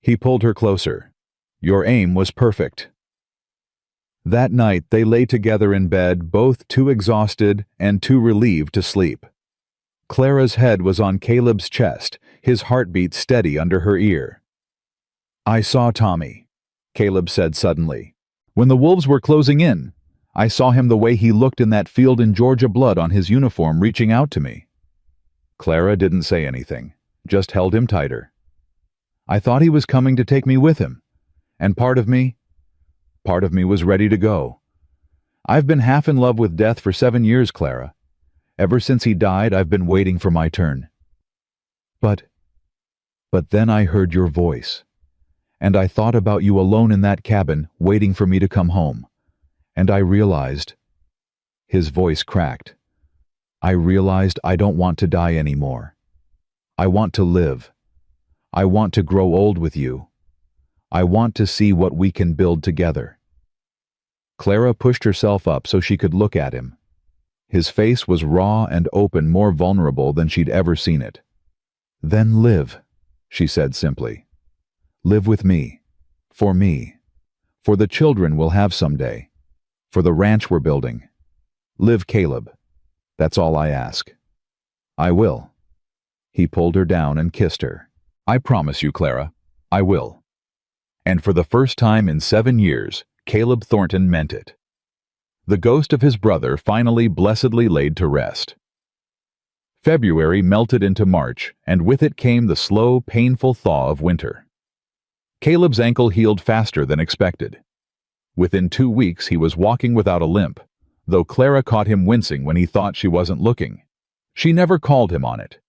[SPEAKER 1] He pulled her closer. Your aim was perfect. That night they lay together in bed, both too exhausted and too relieved to sleep. Clara's head was on Caleb's chest, his heartbeat steady under her ear. "I saw Tommy," Caleb said suddenly. "When the wolves were closing in, I saw him the way he looked in that field in Georgia, blood on his uniform, reaching out to me." Clara didn't say anything, just held him tighter. "I thought he was coming to take me with him, and part of me was ready to go. I've been half in love with death for 7 years, Clara. Ever since he died, I've been waiting for my turn. But then I heard your voice, and I thought about you alone in that cabin, waiting for me to come home. And I realized, his voice cracked. I realized I don't want to die anymore. I want to live. I want to grow old with you. I want to see what we can build together. Clara pushed herself up so she could look at him. His face was raw and open, more vulnerable than she'd ever seen it. Then live, she said simply. Live with me. For me. For the children we'll have someday. For the ranch we're building. Live, Caleb. That's all I ask. I will. He pulled her down and kissed her. I promise you, Clara, I will. And for the first time in 7 years, Caleb Thornton meant it. The ghost of his brother finally blessedly laid to rest. February melted into March, and with it came the slow, painful thaw of winter. Caleb's ankle healed faster than expected. Within 2 weeks he was walking without a limp, though Clara caught him wincing when he thought she wasn't looking. She never called him on it.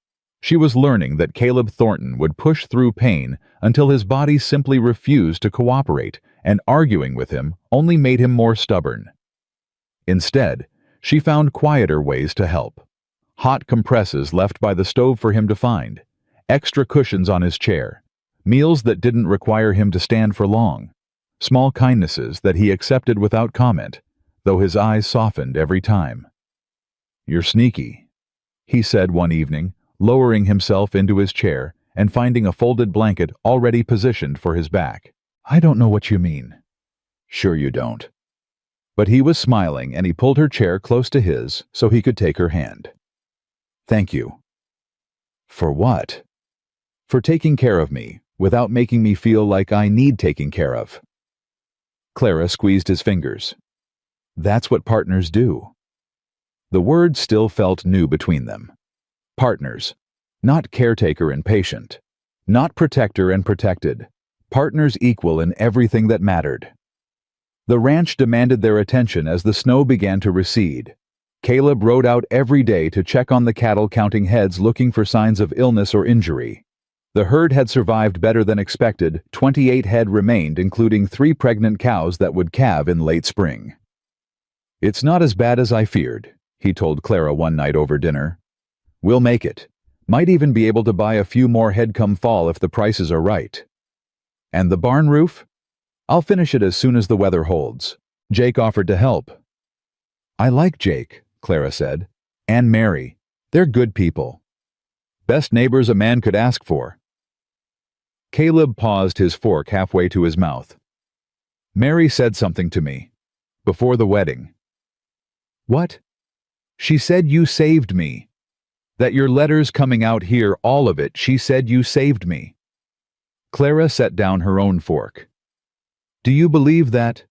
[SPEAKER 1] She was learning that Caleb Thornton would push through pain until his body simply refused to cooperate, and arguing with him only made him more stubborn. Instead, she found quieter ways to help. Hot compresses left by the stove for him to find, extra cushions on his chair, meals that didn't require him to stand for long, small kindnesses that he accepted without comment, though his eyes softened every time. "You're sneaky," he said one evening, lowering himself into his chair and finding a folded blanket already positioned for his back. "I don't know what you mean." "Sure you don't." But he was smiling, and he pulled her chair close to his so he could take her hand. "Thank you." "For what?" "For taking care of me, without making me feel like I need taking care of." Clara squeezed his fingers. "That's what partners do." The word still felt new between them. Partners. Not caretaker and patient. Not protector and protected. Partners equal in everything that mattered. The ranch demanded their attention as the snow began to recede. Caleb rode out every day to check on the cattle, counting heads, looking for signs of illness or injury. The herd had survived better than expected. 28 head remained, including 3 pregnant cows that would calve in late spring. "It's not as bad as I feared," he told Clara one night over dinner. "We'll make it. Might even be able to buy a few more head come fall if the prices are right. And the barn roof? I'll finish it as soon as the weather holds." Jake offered to help. "I like Jake," Clara said, "and Mary. They're good people. Best neighbors a man could ask for." Caleb paused his fork halfway to his mouth. "Mary said something to me. Before the wedding." "What?" "She said you saved me. That your letters coming out here, all of it, she said you saved me." Clara set down her own fork. "Do you believe that?"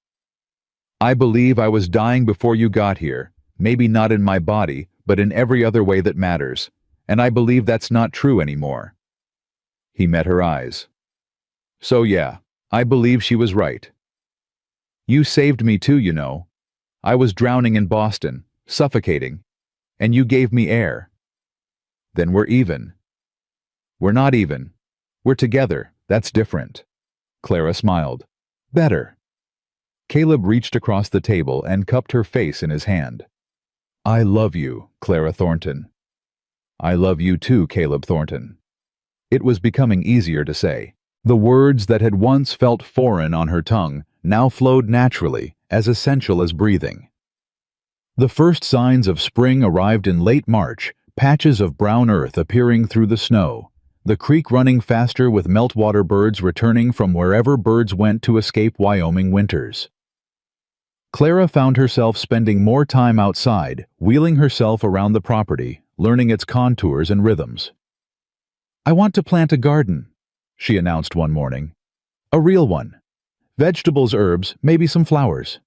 [SPEAKER 1] "I believe I was dying before you got here, maybe not in my body, but in every other way that matters, and I believe that's not true anymore." He met her eyes. "So yeah, I believe she was right. You saved me too, you know. I was drowning in Boston, suffocating, and you gave me air. Then we're even." "We're not even. We're together. That's different." Clara smiled. "Better." Caleb reached across the table and cupped her face in his hand. "I love you, Clara Thornton." "I love you too, Caleb Thornton." It was becoming easier to say. The words that had once felt foreign on her tongue now flowed naturally, as essential as breathing. The first signs of spring arrived in late March, patches of brown earth appearing through the snow, the creek running faster with meltwater birds returning from wherever birds went to escape Wyoming winters. Clara found herself spending more time outside, wheeling herself around the property, learning its contours and rhythms. "I want to plant a garden," she announced one morning. "A real one. Vegetables, herbs, maybe some flowers."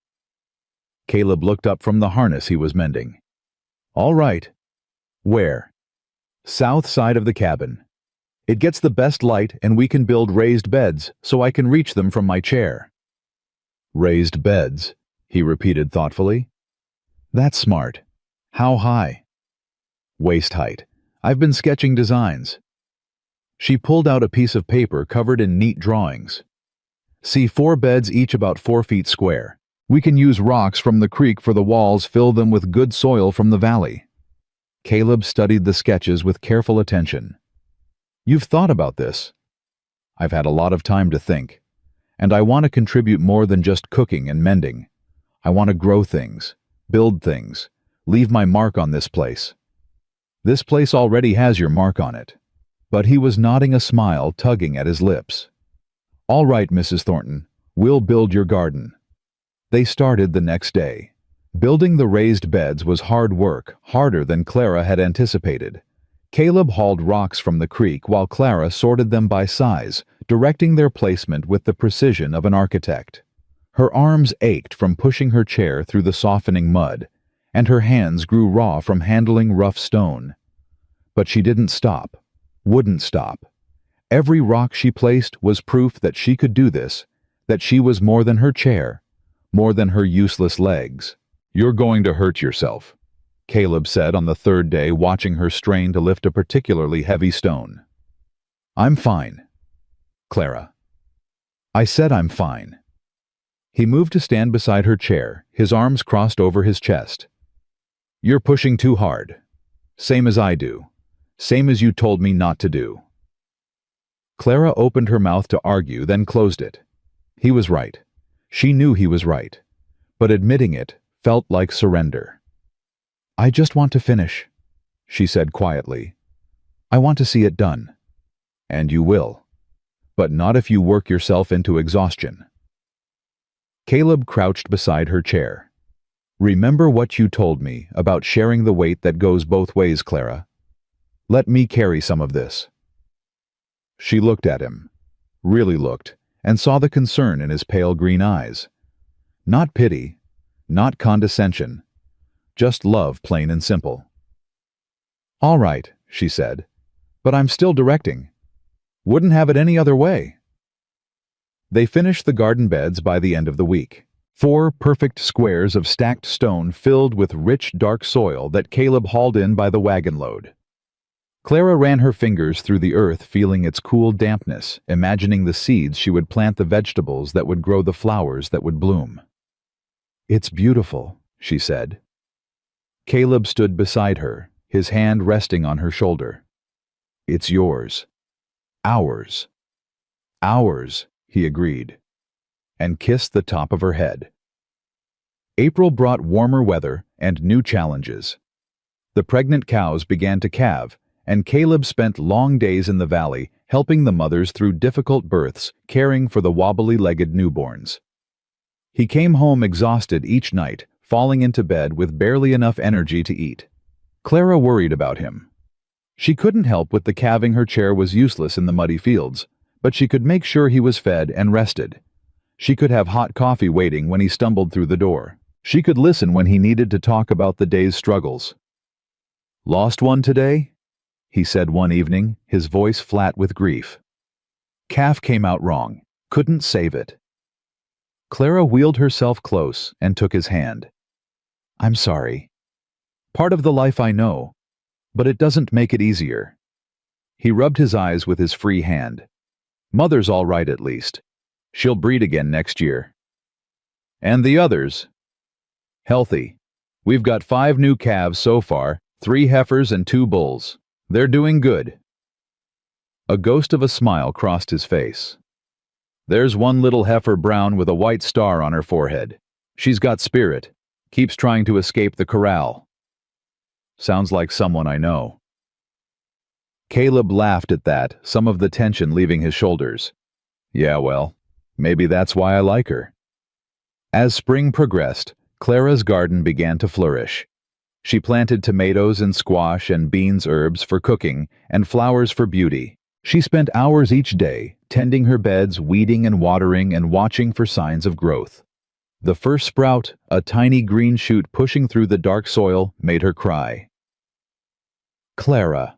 [SPEAKER 1] Caleb looked up from the harness he was mending. "All right." "Where?" "South side of the cabin. It gets the best light, and we can build raised beds so I can reach them from my chair." "Raised beds," he repeated thoughtfully. "That's smart. How high?" "Waist height. I've been sketching designs." She pulled out a piece of paper covered in neat drawings. "See 4 beds, each about 4 feet square. We can use rocks from the creek for the walls, fill them with good soil from the valley. Caleb studied the sketches with careful attention. You've thought about this. I've had a lot of time to think. And I want to contribute more than just cooking and mending. I want to grow things, build things, leave my mark on this place. This place already has your mark on it. But he was nodding, a smile tugging at his lips. All right, Mrs. Thornton, we'll build your garden. They started the next day. Building the raised beds was hard work, harder than Clara had anticipated. Caleb hauled rocks from the creek while Clara sorted them by size, directing their placement with the precision of an architect. Her arms ached from pushing her chair through the softening mud, and her hands grew raw from handling rough stone. But she didn't stop, wouldn't stop. Every rock she placed was proof that she could do this, that she was more than her chair, more than her useless legs. You're going to hurt yourself, Caleb said on the third day, watching her strain to lift a particularly heavy stone. I'm fine, Clara. I said I'm fine. He moved to stand beside her chair, his arms crossed over his chest. You're pushing too hard. Same as I do. Same as you told me not to do. Clara opened her mouth to argue, then closed it. He was right. She knew he was right. But admitting it felt like surrender. I just want to finish, she said quietly. I want to see it done. And you will. But not if you work yourself into exhaustion. Caleb crouched beside her chair. Remember what you told me about sharing the weight that goes both ways, Clara. Let me carry some of this. She looked at him, really looked, and saw the concern in his pale green eyes. Not pity, not condescension, just love, plain and simple. All right, she said, but I'm still directing. Wouldn't have it any other way. They finished the garden beds by the end of the week. 4 perfect squares of stacked stone filled with rich, dark soil that Caleb hauled in by the wagon load. Clara ran her fingers through the earth, feeling its cool dampness, imagining the seeds she would plant, the vegetables that would grow, the flowers that would bloom. It's beautiful, she said. Caleb stood beside her, his hand resting on her shoulder. It's yours. Ours. Ours, he agreed, and kissed the top of her head. April brought warmer weather and new challenges. The pregnant cows began to calve, and Caleb spent long days in the valley helping the mothers through difficult births, caring for the wobbly-legged newborns. He came home exhausted each night, falling into bed with barely enough energy to eat. Clara worried about him. She couldn't help with the calving, her chair was useless in the muddy fields, but she could make sure he was fed and rested. She could have hot coffee waiting when he stumbled through the door. She could listen when he needed to talk about the day's struggles. Lost one today? He said one evening, his voice flat with grief. Calf came out wrong. Couldn't save it. Clara wheeled herself close and took his hand. I'm sorry. Part of the life I know, but it doesn't make it easier. He rubbed his eyes with his free hand. Mother's all right at least. She'll breed again next year. And the others? Healthy. We've got 5 new calves so far, 3 heifers and 2 bulls. They're doing good. A ghost of a smile crossed his face. There's one little heifer, brown with a white star on her forehead. She's got spirit. Keeps trying to escape the corral. Sounds like someone I know. Caleb laughed at that, some of the tension leaving his shoulders. Yeah, well, maybe that's why I like her. As spring progressed, Clara's garden began to flourish. She planted tomatoes and squash and beans, herbs for cooking, and flowers for beauty. She spent hours each day, tending her beds, weeding and watering, and watching for signs of growth. The first sprout, a tiny green shoot pushing through the dark soil, made her cry. Clara.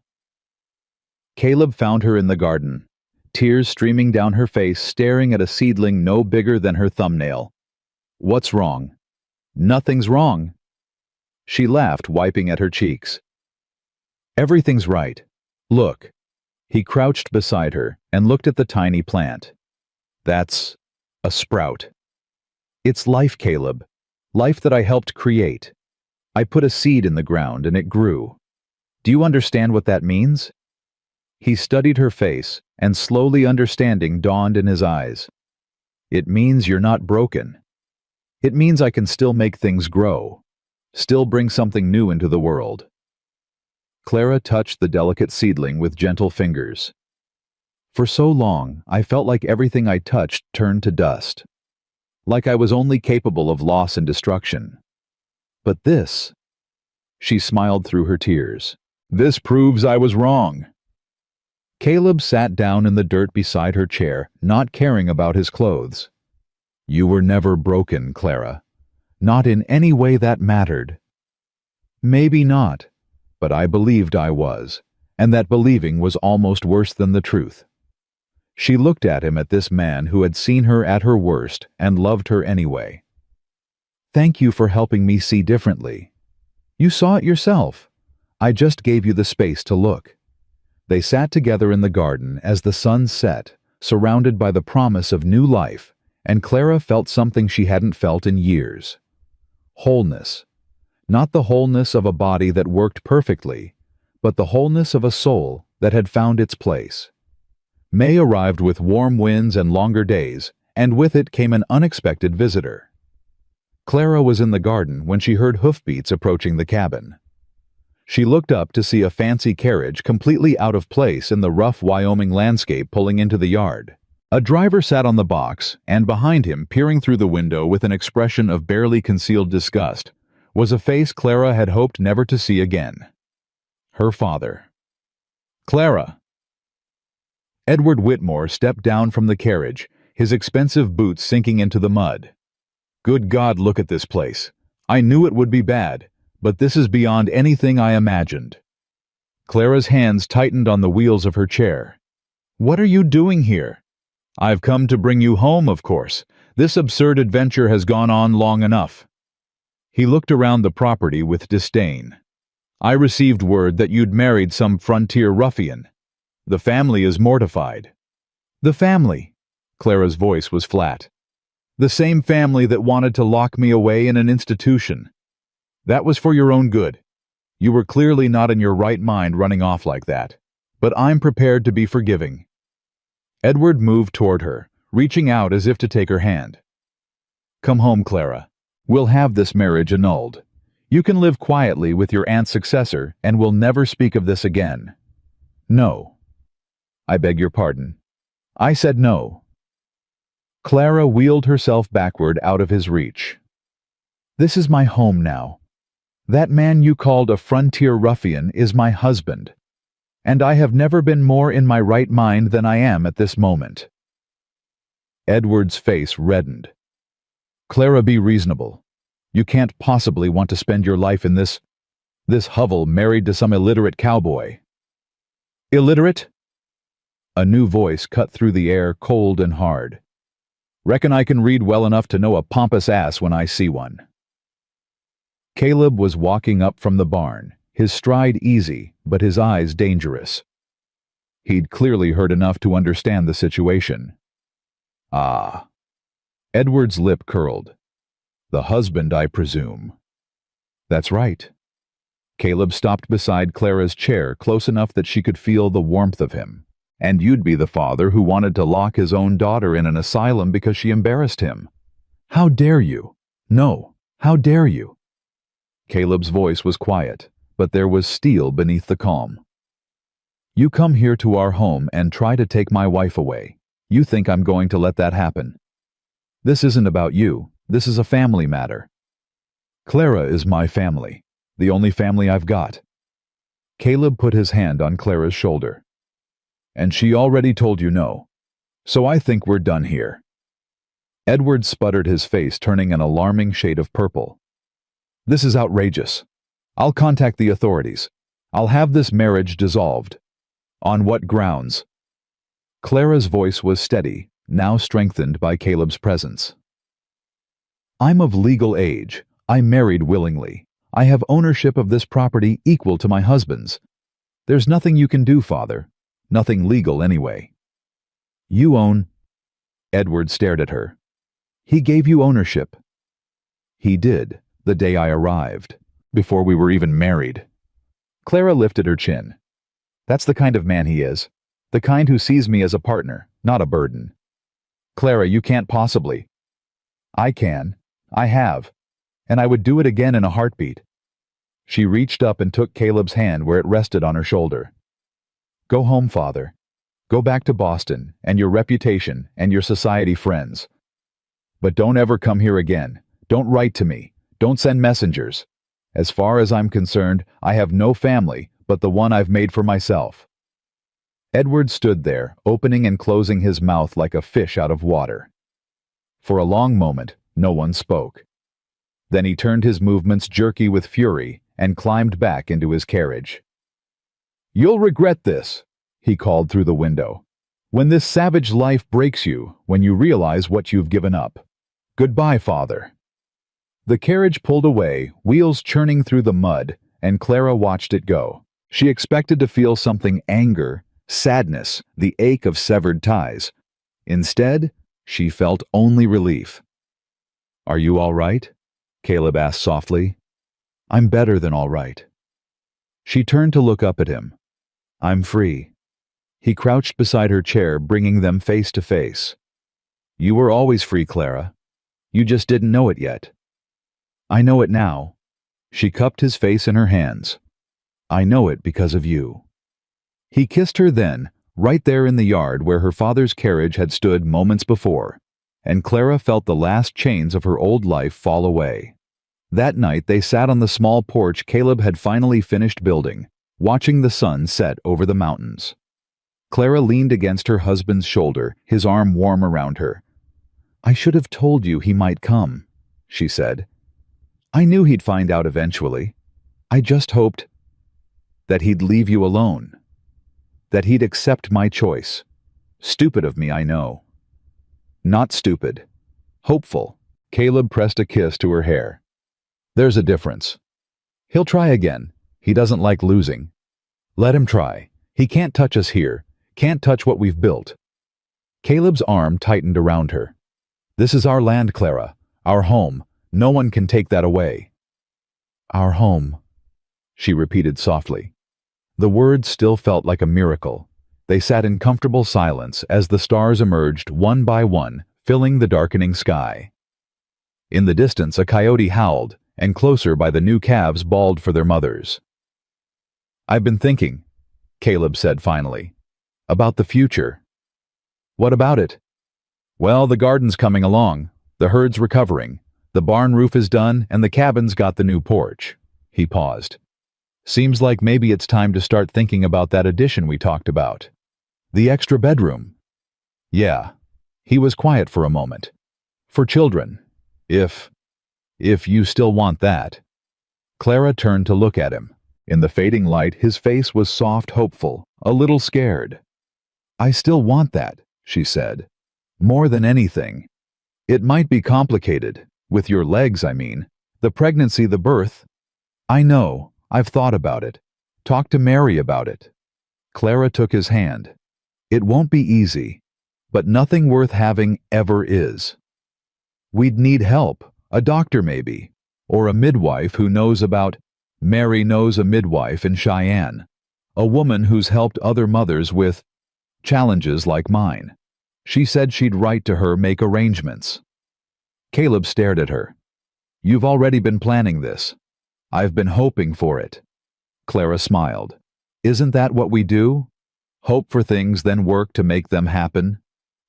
[SPEAKER 1] Caleb found her in the garden, tears streaming down her face, staring at a seedling no bigger than her thumbnail. What's wrong? Nothing's wrong. She laughed, wiping at her cheeks. Everything's right. Look. He crouched beside her and looked at the tiny plant. That's a sprout. It's life, Caleb. Life that I helped create. I put a seed in the ground and it grew. Do you understand what that means? He studied her face, and slowly understanding dawned in his eyes. It means you're not broken. It means I can still make things grow, still bring something new into the world. Clara touched the delicate seedling with gentle fingers. For so long, I felt like everything I touched turned to dust. Like I was only capable of loss and destruction. But this, she smiled through her tears, this proves I was wrong. Caleb sat down in the dirt beside her chair, not caring about his clothes. You were never broken, Clara. Not in any way that mattered. Maybe not, but I believed I was, and that believing was almost worse than the truth. She looked at him, at this man who had seen her at her worst and loved her anyway. Thank you for helping me see differently. You saw it yourself. I just gave you the space to look. They sat together in the garden as the sun set, surrounded by the promise of new life, and Clara felt something she hadn't felt in years. Wholeness. Not the wholeness of a body that worked perfectly, but the wholeness of a soul that had found its place. May arrived with warm winds and longer days, and with it came an unexpected visitor. Clara was in the garden when she heard hoofbeats approaching the cabin. She looked up to see a fancy carriage completely out of place in the rough Wyoming landscape pulling into the yard. A driver sat on the box, and behind him, peering through the window with an expression of barely concealed disgust, was a face Clara had hoped never to see again. Her father. Clara! Edward Whitmore stepped down from the carriage, his expensive boots sinking into the mud. Good God, look at this place. I knew it would be bad, but this is beyond anything I imagined. Clara's hands tightened on the wheels of her chair. What are you doing here? I've come to bring you home, of course. This absurd adventure has gone on long enough. He looked around the property with disdain. I received word that you'd married some frontier ruffian. The family is mortified. The family? Clara's voice was flat. The same family that wanted to lock me away in an institution. That was for your own good. You were clearly not in your right mind running off like that. But I'm prepared to be forgiving. Edward moved toward her, reaching out as if to take her hand. Come home, Clara. We'll have this marriage annulled. You can live quietly with your aunt's successor, and we'll never speak of this again. No. I beg your pardon. I said no. Clara wheeled herself backward out of his reach. This is my home now. That man you called a frontier ruffian is my husband, and I have never been more in my right mind than I am at this moment. Edward's face reddened. Clara, be reasonable. You can't possibly want to spend your life in this hovel married to some illiterate cowboy. Illiterate? A new voice cut through the air, cold and hard. Reckon I can read well enough to know a pompous ass when I see one. Caleb was walking up from the barn, his stride easy, but his eyes dangerous. He'd clearly heard enough to understand the situation. Ah. Edward's lip curled. The husband, I presume. That's right. Caleb stopped beside Clara's chair, close enough that she could feel the warmth of him. And you'd be the father who wanted to lock his own daughter in an asylum because she embarrassed him. How dare you? No, how dare you? Caleb's voice was quiet, but there was steel beneath the calm. You come here to our home and try to take my wife away. You think I'm going to let that happen? This isn't about you. This is a family matter. Clara is my family, the only family I've got. Caleb put his hand on Clara's shoulder. And she already told you no. So I think we're done here. Edward sputtered, his face turning an alarming shade of purple. This is outrageous. I'll contact the authorities. I'll have this marriage dissolved. On what grounds? Clara's voice was steady, now strengthened by Caleb's presence. I'm of legal age. I married willingly. I have ownership of this property equal to my husband's. There's nothing you can do, Father. Nothing legal, anyway. You own... Edward stared at her. He gave you ownership. He did, the day I arrived, before we were even married. Clara lifted her chin. That's the kind of man he is. The kind who sees me as a partner, not a burden. Clara, you can't possibly. I can. I have. And I would do it again in a heartbeat. She reached up and took Caleb's hand where it rested on her shoulder. Go home, Father. Go back to Boston, and your reputation, and your society friends. But don't ever come here again. Don't write to me. Don't send messengers. As far as I'm concerned, I have no family but the one I've made for myself. Edward stood there, opening and closing his mouth like a fish out of water. For a long moment, no one spoke. Then he turned his movements jerky with fury and climbed back into his carriage. You'll regret this, he called through the window. When this savage life breaks you, when you realize what you've given up. Goodbye, Father. The carriage pulled away, wheels churning through the mud, and Clara watched it go. She expected to feel something: anger, sadness, the ache of severed ties. Instead, she felt only relief. Are you all right? Caleb asked softly. I'm better than all right. She turned to look up at him. I'm free. He crouched beside her chair, bringing them face to face. You were always free, Clara. You just didn't know it yet. I know it now. She cupped his face in her hands. I know it because of you. He kissed her then, right there in the yard where her father's carriage had stood moments before, and Clara felt the last chains of her old life fall away. That night they sat on the small porch Caleb had finally finished building, watching the sun set over the mountains. Clara leaned against her husband's shoulder, his arm warm around her. I should have told you he might come, she said. I knew he'd find out eventually. I just hoped that he'd leave you alone. That he'd accept my choice. Stupid of me, I know. Not stupid. Hopeful. Caleb pressed a kiss to her hair. There's a difference. He'll try again. He doesn't like losing. Let him try. He can't touch us here. Can't touch what we've built. Caleb's arm tightened around her. This is our land, Clara. Our home. No one can take that away. Our home, she repeated softly. The words still felt like a miracle. They sat in comfortable silence as the stars emerged one by one, filling the darkening sky. In the distance, a coyote howled, and closer by the new calves bawled for their mothers. I've been thinking, Caleb said finally, about the future. What about it? Well, the garden's coming along, the herd's recovering, the barn roof is done, and the cabin's got the new porch. He paused. Seems like maybe it's time to start thinking about that addition we talked about. The extra bedroom. Yeah. He was quiet for a moment. For children. If you still want that. Clara turned to look at him. In the fading light, his face was soft, hopeful, a little scared. I still want that, she said. More than anything. It might be complicated. With your legs, I mean. The pregnancy, the birth. I know. I've thought about it. Talked to Mary about it. Clara took his hand. It won't be easy. But nothing worth having ever is. We'd need help. A doctor maybe. Or a midwife who knows about... Mary knows a midwife in Cheyenne. A woman who's helped other mothers with challenges like mine. She said she'd write to her, make arrangements. Caleb stared at her. You've already been planning this. I've been hoping for it. Clara smiled. Isn't that what we do? Hope for things, then work to make them happen?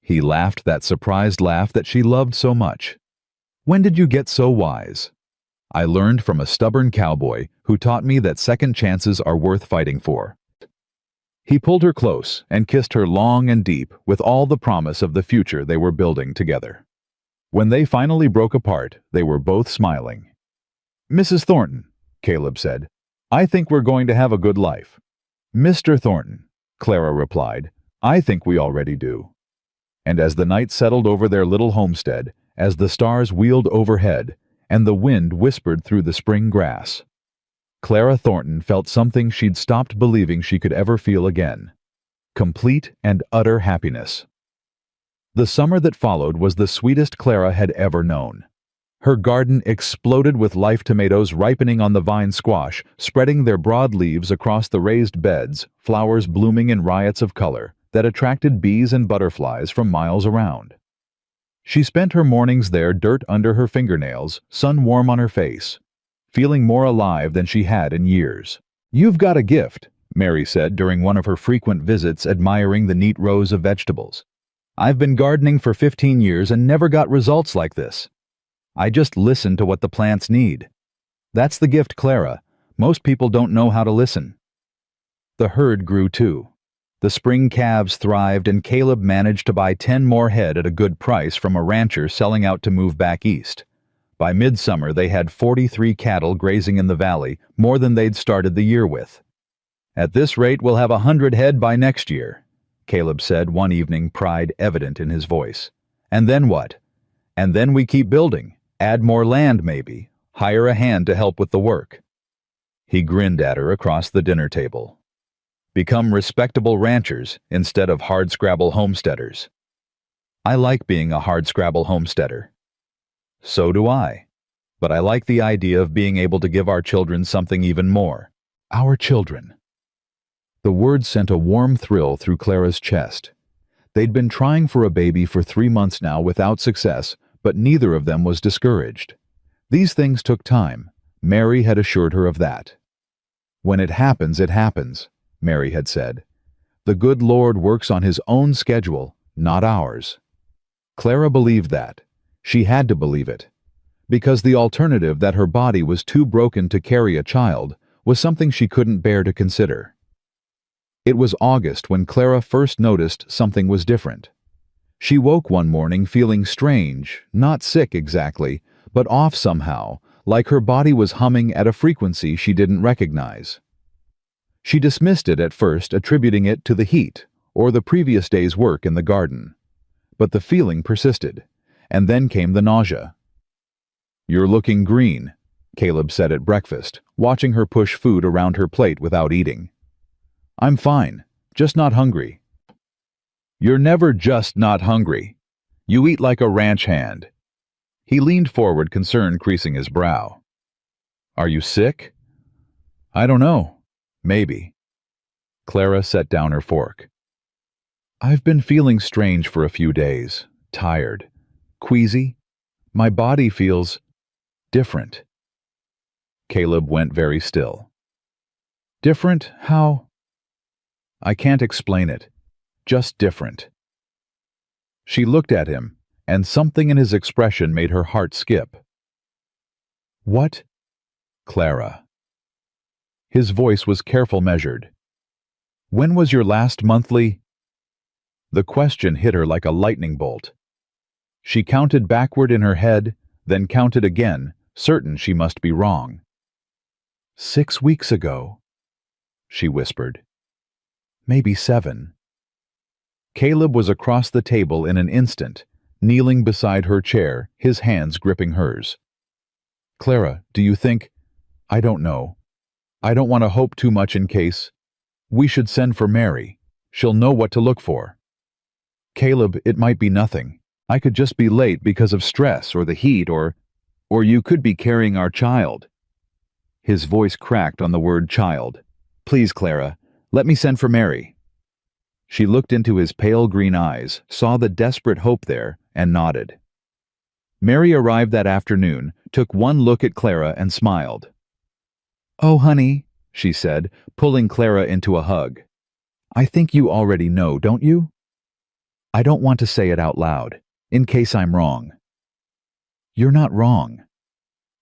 [SPEAKER 1] He laughed that surprised laugh that she loved so much. When did you get so wise? I learned from a stubborn cowboy who taught me that second chances are worth fighting for. He pulled her close and kissed her long and deep with all the promise of the future they were building together. When they finally broke apart, they were both smiling. Mrs. Thornton, Caleb said, I think we're going to have a good life. Mr. Thornton, Clara replied, I think we already do. And as the night settled over their little homestead, as the stars wheeled overhead, and the wind whispered through the spring grass, Clara Thornton felt something she'd stopped believing she could ever feel again. Complete and utter happiness. The summer that followed was the sweetest Clara had ever known. Her garden exploded with live tomatoes ripening on the vine squash, spreading their broad leaves across the raised beds, flowers blooming in riots of color that attracted bees and butterflies from miles around. She spent her mornings there, dirt under her fingernails, sun warm on her face, feeling more alive than she had in years. "You've got a gift," Mary said during one of her frequent visits, admiring the neat rows of vegetables. "I've been gardening for 15 years and never got results like this. I just listen to what the plants need. That's the gift, Clara. Most people don't know how to listen." The herd grew too. The spring calves thrived, and Caleb managed to buy 10 more head at a good price from a rancher selling out to move back east. By midsummer, they had 43 cattle grazing in the valley, more than they'd started the year with. "At this rate, we'll have 100 head by next year," Caleb said one evening, pride evident in his voice. "And then what? And then we keep building, add more land maybe, hire a hand to help with the work." He grinned at her across the dinner table. "Become respectable ranchers instead of hardscrabble homesteaders." "I like being a hardscrabble homesteader." "So do I. But I like the idea of being able to give our children something even more." Our children. The word sent a warm thrill through Clara's chest. They'd been trying for a baby for 3 months now without success, but neither of them was discouraged. These things took time. Mary had assured her of that. "When it happens," Mary had said. "The good Lord works on his own schedule, not ours." Clara believed that. She had to believe it. Because the alternative, that her body was too broken to carry a child, was something she couldn't bear to consider. It was August when Clara first noticed something was different. She woke one morning feeling strange, not sick exactly, but off somehow, like her body was humming at a frequency she didn't recognize. She dismissed it at first, attributing it to the heat or the previous day's work in the garden. But the feeling persisted, and then came the nausea. "You're looking green," Caleb said at breakfast, watching her push food around her plate without eating. "I'm fine, just not hungry." "You're never just not hungry. You eat like a ranch hand." He leaned forward, concern creasing his brow. "Are you sick?" "I don't know. Maybe." Clara set down her fork. "I've been feeling strange for a few days, tired, queasy. My body feels different." Caleb went very still. "Different? How?" "I can't explain it. Just different." She looked at him, and something in his expression made her heart skip. "What?" "Clara." His voice was careful, measured. "When was your last monthly?" The question hit her like a lightning bolt. She counted backward in her head, then counted again, certain she must be wrong. "6 weeks ago," she whispered. "Maybe 7. Caleb was across the table in an instant, kneeling beside her chair, his hands gripping hers. "Clara, do you think—" "I don't know. I don't want to hope too much in case. We should send for Mary. She'll know what to look for." "Caleb, it might be nothing. I could just be late because of stress or the heat, or you could be carrying our child." His voice cracked on the word child. "Please, Clara, let me send for Mary." She looked into his pale green eyes, saw the desperate hope there, and nodded. Mary arrived that afternoon, took one look at Clara and smiled. "Oh, honey," she said, pulling Clara into a hug. "I think you already know, don't you? I don't want to say it out loud, in case I'm wrong." "You're not wrong."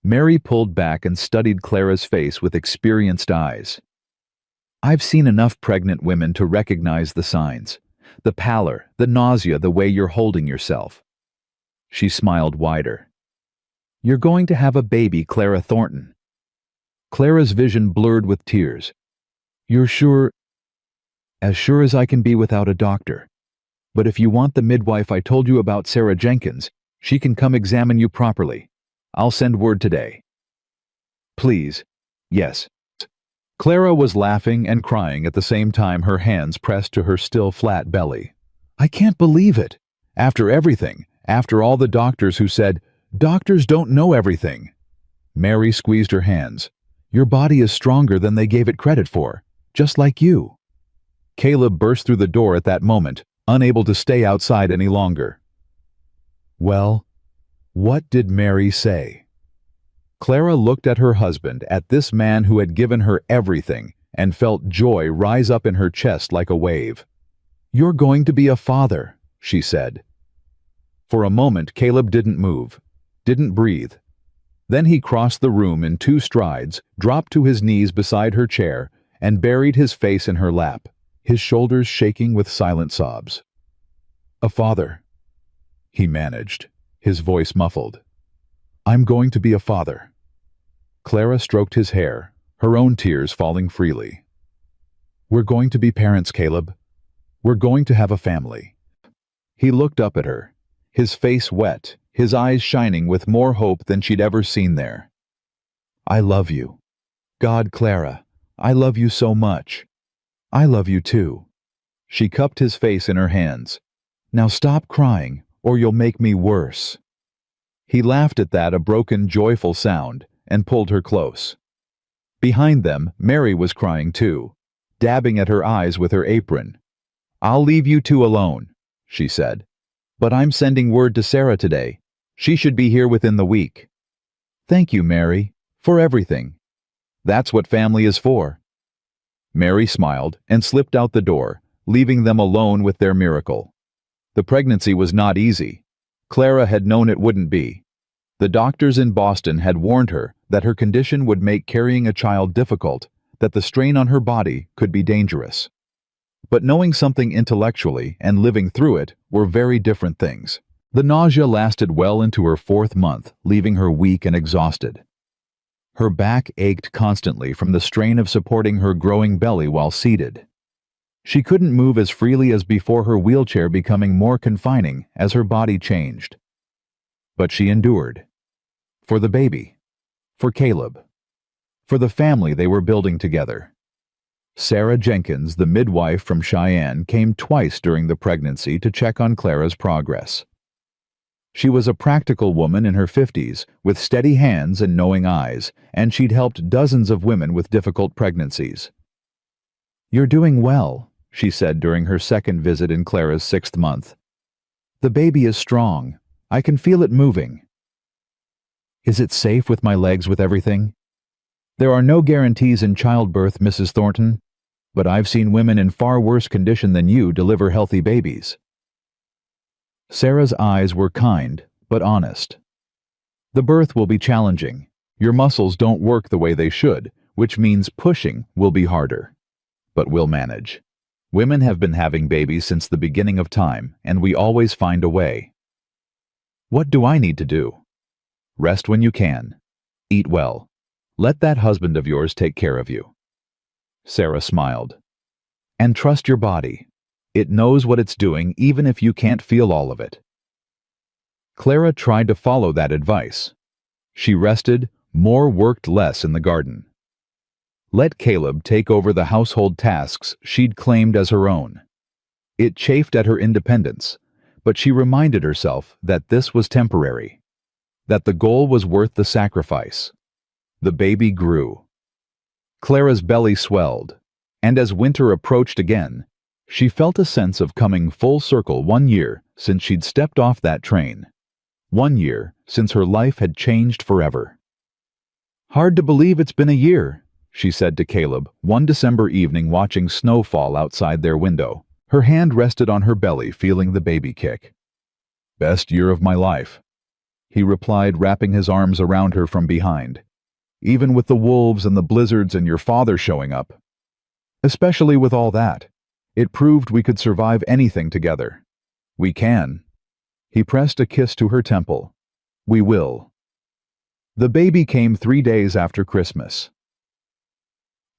[SPEAKER 1] Mary pulled back and studied Clara's face with experienced eyes. "I've seen enough pregnant women to recognize the signs. The pallor, the nausea, the way you're holding yourself." She smiled wider. "You're going to have a baby, Clara Thornton." Clara's vision blurred with tears. "You're sure?" "As sure as I can be without a doctor. But if you want the midwife I told you about, Sarah Jenkins, she can come examine you properly. I'll send word today." "Please." "Yes." Clara was laughing and crying at the same time, her hands pressed to her still flat belly. "I can't believe it. After everything, after all the doctors who said, "Doctors don't know everything." Mary squeezed her hands. "Your body is stronger than they gave it credit for, just like you." Caleb burst through the door at that moment, unable to stay outside any longer. Well, what did Mary say? Clara looked at her husband, at this man who had given her everything, and felt joy rise up in her chest like a wave. "You're going to be a father," she said. For a moment, Caleb didn't move, didn't breathe. Then he crossed the room in 2 strides, dropped to his knees beside her chair, and buried his face in her lap, his shoulders shaking with silent sobs. "A father," he managed, his voice muffled. "I'm going to be a father." Clara stroked his hair, her own tears falling freely. "We're going to be parents, Caleb. We're going to have a family." He looked up at her, his face wet, his eyes shining with more hope than she'd ever seen there. "I love you. God, Clara, I love you so much. I love you too." She cupped his face in her hands. "Now stop crying, or you'll make me worse." He laughed at that, a broken, joyful sound, and pulled her close. Behind them, Mary was crying too, dabbing at her eyes with her apron. "I'll leave you two alone," she said. "But I'm sending word to Sarah today. She should be here within the week." "Thank you, Mary, for everything. That's what family is for." Mary smiled and slipped out the door, leaving them alone with their miracle. The pregnancy was not easy. Clara had known it wouldn't be. The doctors in Boston had warned her that her condition would make carrying a child difficult, that the strain on her body could be dangerous. But knowing something intellectually and living through it were very different things. The nausea lasted well into her 4th month, leaving her weak and exhausted. Her back ached constantly from the strain of supporting her growing belly while seated. She couldn't move as freely as before, her wheelchair becoming more confining as her body changed. But she endured. For the baby. For Caleb. For the family they were building together. Sarah Jenkins, the midwife from Cheyenne, came twice during the pregnancy to check on Clara's progress. She was a practical woman in her 50s, with steady hands and knowing eyes, and she'd helped dozens of women with difficult pregnancies. "You're doing well," she said during her second visit in Clara's 6th month. "The baby is strong. I can feel it moving." "Is it safe with my legs with everything?" "There are no guarantees in childbirth, Mrs. Thornton, but I've seen women in far worse condition than you deliver healthy babies." Sarah's eyes were kind, but honest. "The birth will be challenging. Your muscles don't work the way they should, which means pushing will be harder. But we'll manage. Women have been having babies since the beginning of time, and we always find a way." "What do I need to do?" "Rest when you can. Eat well. Let that husband of yours take care of you." Sarah smiled. "And trust your body. It knows what it's doing even if you can't feel all of it." Clara tried to follow that advice. She rested, more worked less in the garden. Let Caleb take over the household tasks she'd claimed as her own. It chafed at her independence, but she reminded herself that this was temporary, that the goal was worth the sacrifice. The baby grew. Clara's belly swelled, and as winter approached again, she felt a sense of coming full circle. 1 year since she'd stepped off that train. 1 year since her life had changed forever. "Hard to believe it's been a year," she said to Caleb one December evening watching snow fall outside their window. Her hand rested on her belly, feeling the baby kick. "Best year of my life," he replied, wrapping his arms around her from behind. "Even with the wolves and the blizzards and your father showing up. Especially with all that. It proved we could survive anything together. We can." He pressed a kiss to her temple. "We will." The baby came 3 days after Christmas.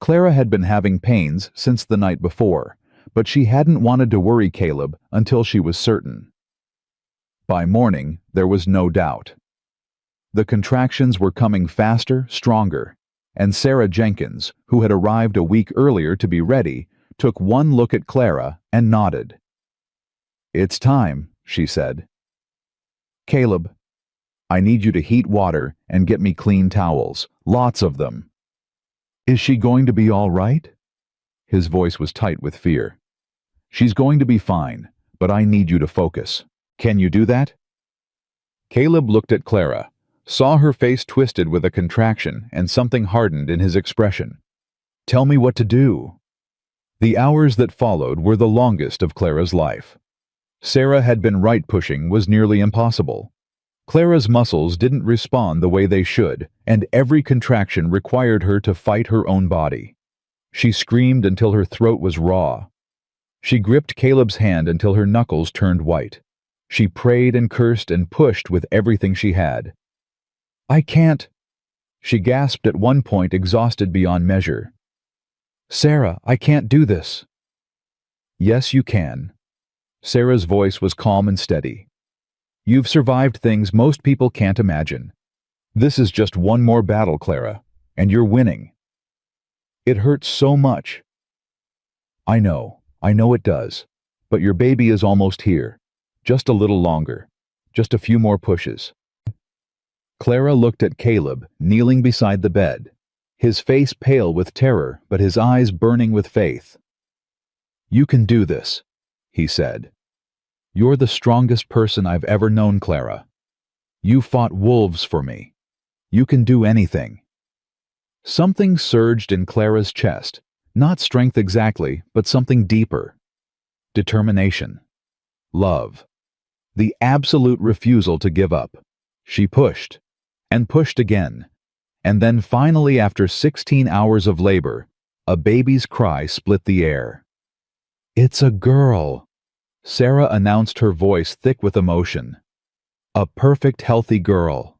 [SPEAKER 1] Clara had been having pains since the night before, but she hadn't wanted to worry Caleb until she was certain. By morning, there was no doubt. The contractions were coming faster, stronger, and Sarah Jenkins, who had arrived a week earlier to be ready, took one look at Clara and nodded. "It's time," she said. "Caleb, I need you to heat water and get me clean towels, lots of them." "Is she going to be all right?" His voice was tight with fear. "She's going to be fine, but I need you to focus. Can you do that?" Caleb looked at Clara, saw her face twisted with a contraction and something hardened in his expression. "Tell me what to do." The hours that followed were the longest of Clara's life. Sarah had been right. Pushing was nearly impossible. Clara's muscles didn't respond the way they should, and every contraction required her to fight her own body. She screamed until her throat was raw. She gripped Caleb's hand until her knuckles turned white. She prayed and cursed and pushed with everything she had. "I can't," she gasped at one point, exhausted beyond measure. "Sarah, I can't do this." "Yes, you can." Sarah's voice was calm and steady. "You've survived things most people can't imagine. This is just one more battle, Clara, and you're winning." "It hurts so much." I know it does. But your baby is almost here. Just a little longer. Just a few more pushes." Clara looked at Caleb, kneeling beside the bed, his face pale with terror but his eyes burning with faith. "You can do this," he said. "You're the strongest person I've ever known, Clara. You fought wolves for me. You can do anything." Something surged in Clara's chest, not strength exactly, but something deeper. Determination. Love. The absolute refusal to give up. She pushed, and pushed again, and then finally, after 16 hours of labor, a baby's cry split the air. "It's a girl," Sarah announced, her voice thick with emotion. "A perfect, healthy girl."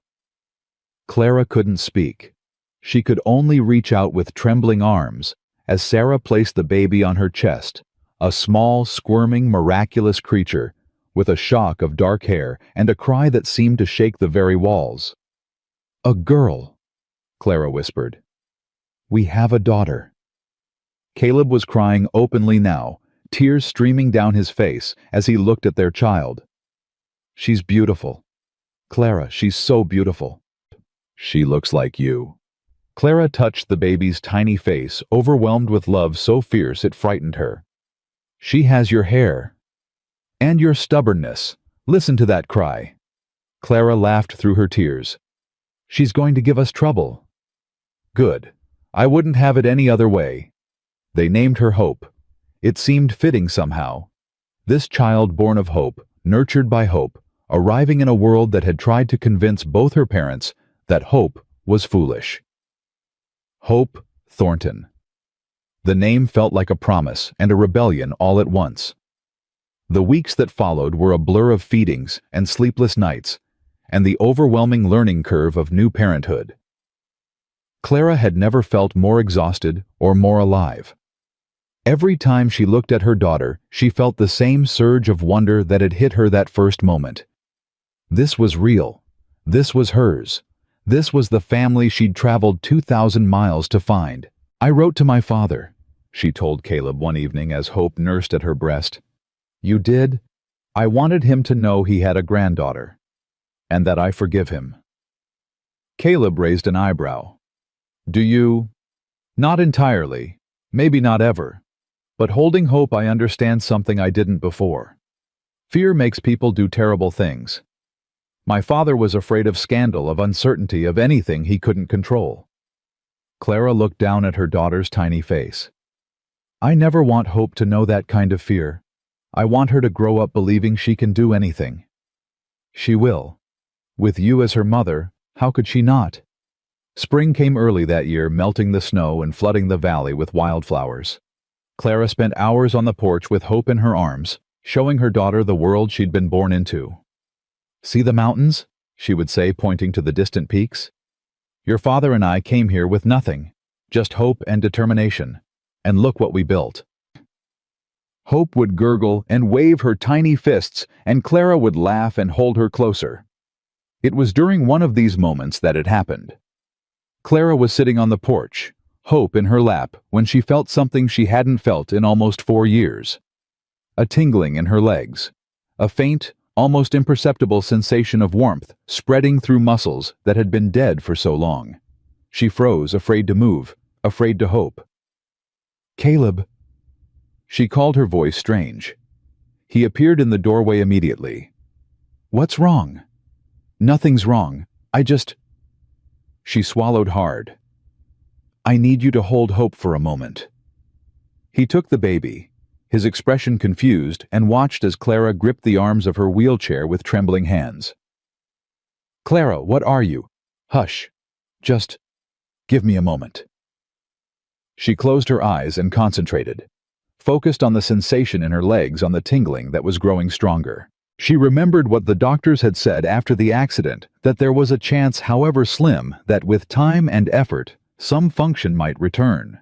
[SPEAKER 1] Clara couldn't speak. She could only reach out with trembling arms as Sarah placed the baby on her chest, a small, squirming, miraculous creature with a shock of dark hair and a cry that seemed to shake the very walls. "A girl," Clara whispered. "We have a daughter." Caleb was crying openly now, tears streaming down his face as he looked at their child. "She's beautiful. Clara, she's so beautiful." "She looks like you." Clara touched the baby's tiny face, overwhelmed with love so fierce it frightened her. "She has your hair. And your stubbornness. Listen to that cry." Clara laughed through her tears. "She's going to give us trouble." "Good. I wouldn't have it any other way." They named her Hope. It seemed fitting somehow. This child born of hope, nurtured by hope, arriving in a world that had tried to convince both her parents that hope was foolish. Hope Thornton. The name felt like a promise and a rebellion all at once. The weeks that followed were a blur of feedings and sleepless nights, and the overwhelming learning curve of new parenthood. Clara had never felt more exhausted or more alive. Every time she looked at her daughter, she felt the same surge of wonder that had hit her that first moment. This was real. This was hers. This was the family she'd traveled 2,000 miles to find. "I wrote to my father," she told Caleb one evening as Hope nursed at her breast. "You did? I wanted him to know he had a granddaughter, and that I forgive him." Caleb raised an eyebrow. "Do you?" "Not entirely. Maybe not ever. But holding Hope, I understand something I didn't before. Fear makes people do terrible things. My father was afraid of scandal, of uncertainty, of anything he couldn't control." Clara looked down at her daughter's tiny face. "I never want Hope to know that kind of fear. I want her to grow up believing she can do anything." "She will. With you as her mother, how could she not?" Spring came early that year, melting the snow and flooding the valley with wildflowers. Clara spent hours on the porch with Hope in her arms, showing her daughter the world she'd been born into. "See the mountains?" she would say, pointing to the distant peaks. "Your father and I came here with nothing, just hope and determination. And look what we built." Hope would gurgle and wave her tiny fists, and Clara would laugh and hold her closer. It was during one of these moments that it happened. Clara was sitting on the porch, Hope in her lap, when she felt something she hadn't felt in almost 4 years. A tingling in her legs, a faint, almost imperceptible sensation of warmth spreading through muscles that had been dead for so long. She froze, afraid to move, afraid to hope. "Caleb." She called, her voice strange. He appeared in the doorway immediately. "What's wrong?" "Nothing's wrong. She swallowed hard. "I need you to hold Hope for a moment." He took the baby, his expression confused, and watched as Clara gripped the arms of her wheelchair with trembling hands. "Clara, what are you?" "Hush. Just give me a moment." She closed her eyes and concentrated, focused on the sensation in her legs, on the tingling that was growing stronger. She remembered what the doctors had said after the accident, that there was a chance, however slim, that with time and effort, some function might return.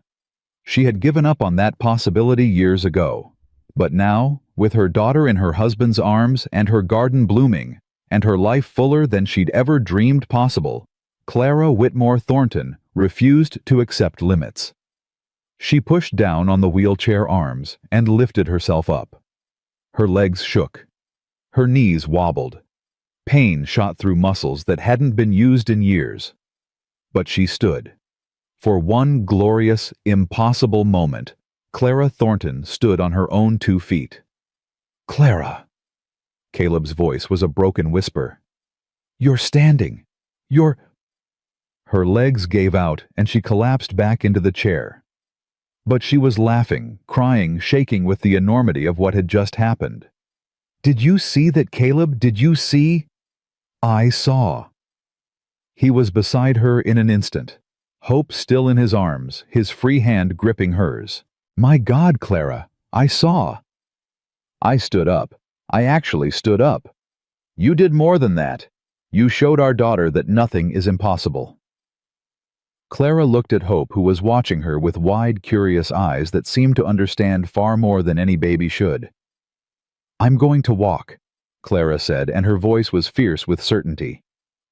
[SPEAKER 1] She had given up on that possibility years ago. But now, with her daughter in her husband's arms and her garden blooming, and her life fuller than she'd ever dreamed possible, Clara Whitmore Thornton refused to accept limits. She pushed down on the wheelchair arms and lifted herself up. Her legs shook. Her knees wobbled. Pain shot through muscles that hadn't been used in years. But she stood. For one glorious, impossible moment, Clara Thornton stood on her own 2 feet. "Clara!" Caleb's voice was a broken whisper. "You're standing. You're—" Her legs gave out and she collapsed back into the chair. But she was laughing, crying, shaking with the enormity of what had just happened. "Did you see that, Caleb? Did you see?" "I saw." He was beside her in an instant, Hope still in his arms, his free hand gripping hers. "My God, Clara, I saw." "I stood up. I actually stood up. You did more than that. You showed our daughter that nothing is impossible." Clara looked at Hope, who was watching her with wide, curious eyes that seemed to understand far more than any baby should. "I'm going to walk," Clara said, and her voice was fierce with certainty.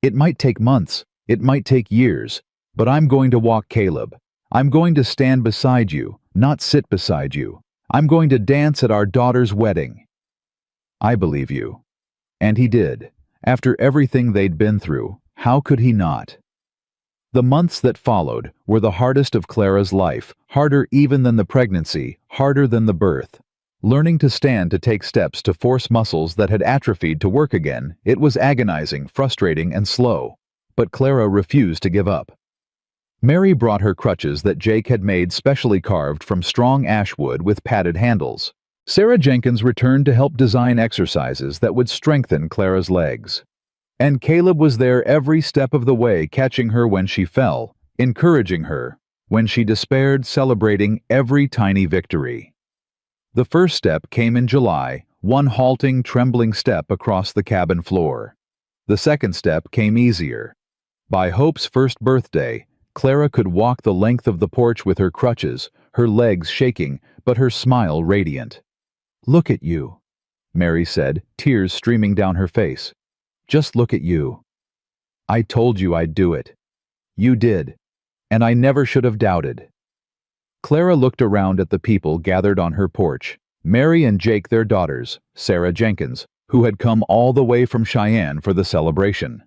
[SPEAKER 1] "It might take months, it might take years, but I'm going to walk, Caleb. I'm going to stand beside you, not sit beside you. I'm going to dance at our daughter's wedding." "I believe you." And he did. After everything they'd been through, how could he not? The months that followed were the hardest of Clara's life, harder even than the pregnancy, harder than the birth. Learning to stand, to take steps, to force muscles that had atrophied to work again, it was agonizing, frustrating, and slow. But Clara refused to give up. Mary brought her crutches that Jake had made specially carved from strong ash wood with padded handles. Sarah Jenkins returned to help design exercises that would strengthen Clara's legs. And Caleb was there every step of the way, catching her when she fell, encouraging her when she despaired, celebrating every tiny victory. The first step came in July, one halting, trembling step across the cabin floor. The second step came easier. By Hope's first birthday, Clara could walk the length of the porch with her crutches, her legs shaking, but her smile radiant. "Look at you," Mary said, tears streaming down her face. "Just look at you. I told you I'd do it. You did. And I never should have doubted." Clara looked around at the people gathered on her porch, Mary and Jake, their daughters, Sarah Jenkins, who had come all the way from Cheyenne for the celebration,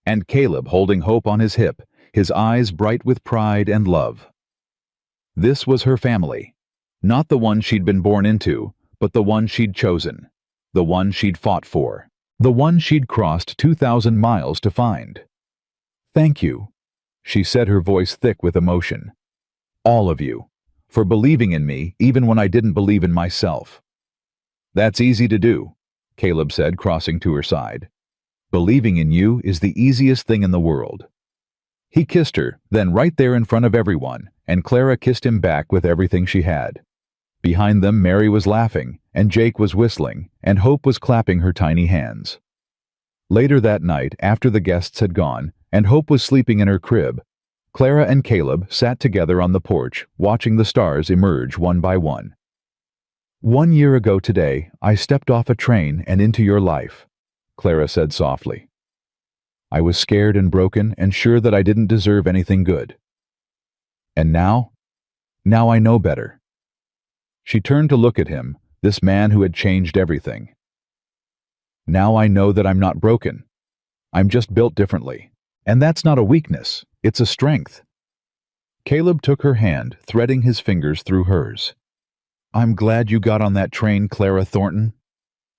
[SPEAKER 1] and Caleb holding Hope on his hip, his eyes bright with pride and love. This was her family, not the one she'd been born into, but the one she'd chosen, the one she'd fought for, the one she'd crossed 2,000 miles to find. "Thank you," she said, her voice thick with emotion. "All of you, for believing in me even when I didn't believe in myself." "That's easy to do," Caleb said, crossing to her side. "Believing in you is the easiest thing in the world." He kissed her, then right there in front of everyone, and Clara kissed him back with everything she had. Behind them, Mary was laughing, and Jake was whistling, and Hope was clapping her tiny hands. Later that night, after the guests had gone, and Hope was sleeping in her crib, Clara and Caleb sat together on the porch, watching the stars emerge one by one. "1 year ago today, I stepped off a train and into your life," Clara said softly. "I was scared and broken and sure that I didn't deserve anything good. And now I know better." She turned to look at him, this man who had changed everything. Now I know that I'm not broken. I'm just built differently. And that's not a weakness, it's a strength. Caleb took her hand, threading his fingers through hers. I'm glad you got on that train, Clara Thornton.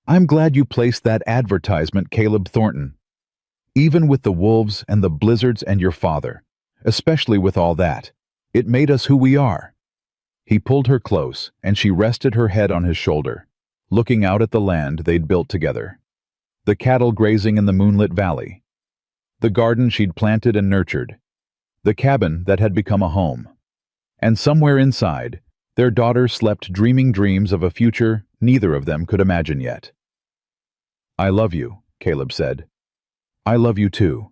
[SPEAKER 1] I'm glad you placed that advertisement, Caleb Thornton. Even with the wolves and the blizzards and your father, especially with all that, it made us who we are. He pulled her close, and she rested her head on his shoulder, looking out at the land they'd built together. The cattle grazing in the moonlit valley. The garden she'd planted and nurtured. The cabin that had become a home. And somewhere inside, their daughter slept dreaming dreams of a future neither of them could imagine yet. I love you, Caleb said. I love you too.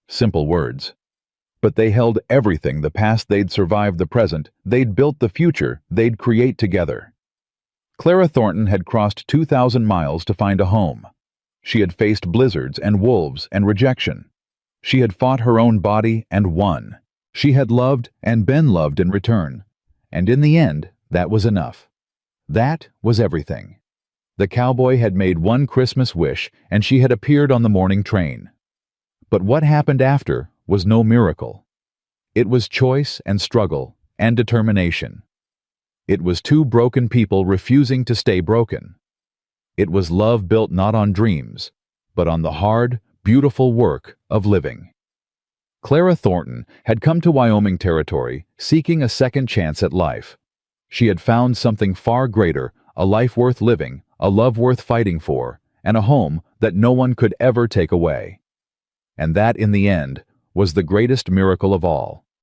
[SPEAKER 1] Simple words. But they held everything: the past they'd survived, the present, they'd built, the future they'd create together. Clara Thornton had crossed 2,000 miles to find a home. She had faced blizzards and wolves and rejection. She had fought her own body and won. She had loved and been loved in return. And in the end, that was enough. That was everything. The cowboy had made one Christmas wish, and she had appeared on the morning train. But what happened after was no miracle. It was choice and struggle and determination. It was two broken people refusing to stay broken. It was love built not on dreams, but on the hard, beautiful work of living. Clara Thornton had come to Wyoming Territory seeking a second chance at life. She had found something far greater, a life worth living, a love worth fighting for, and a home that no one could ever take away. And that, in the end, was the greatest miracle of all.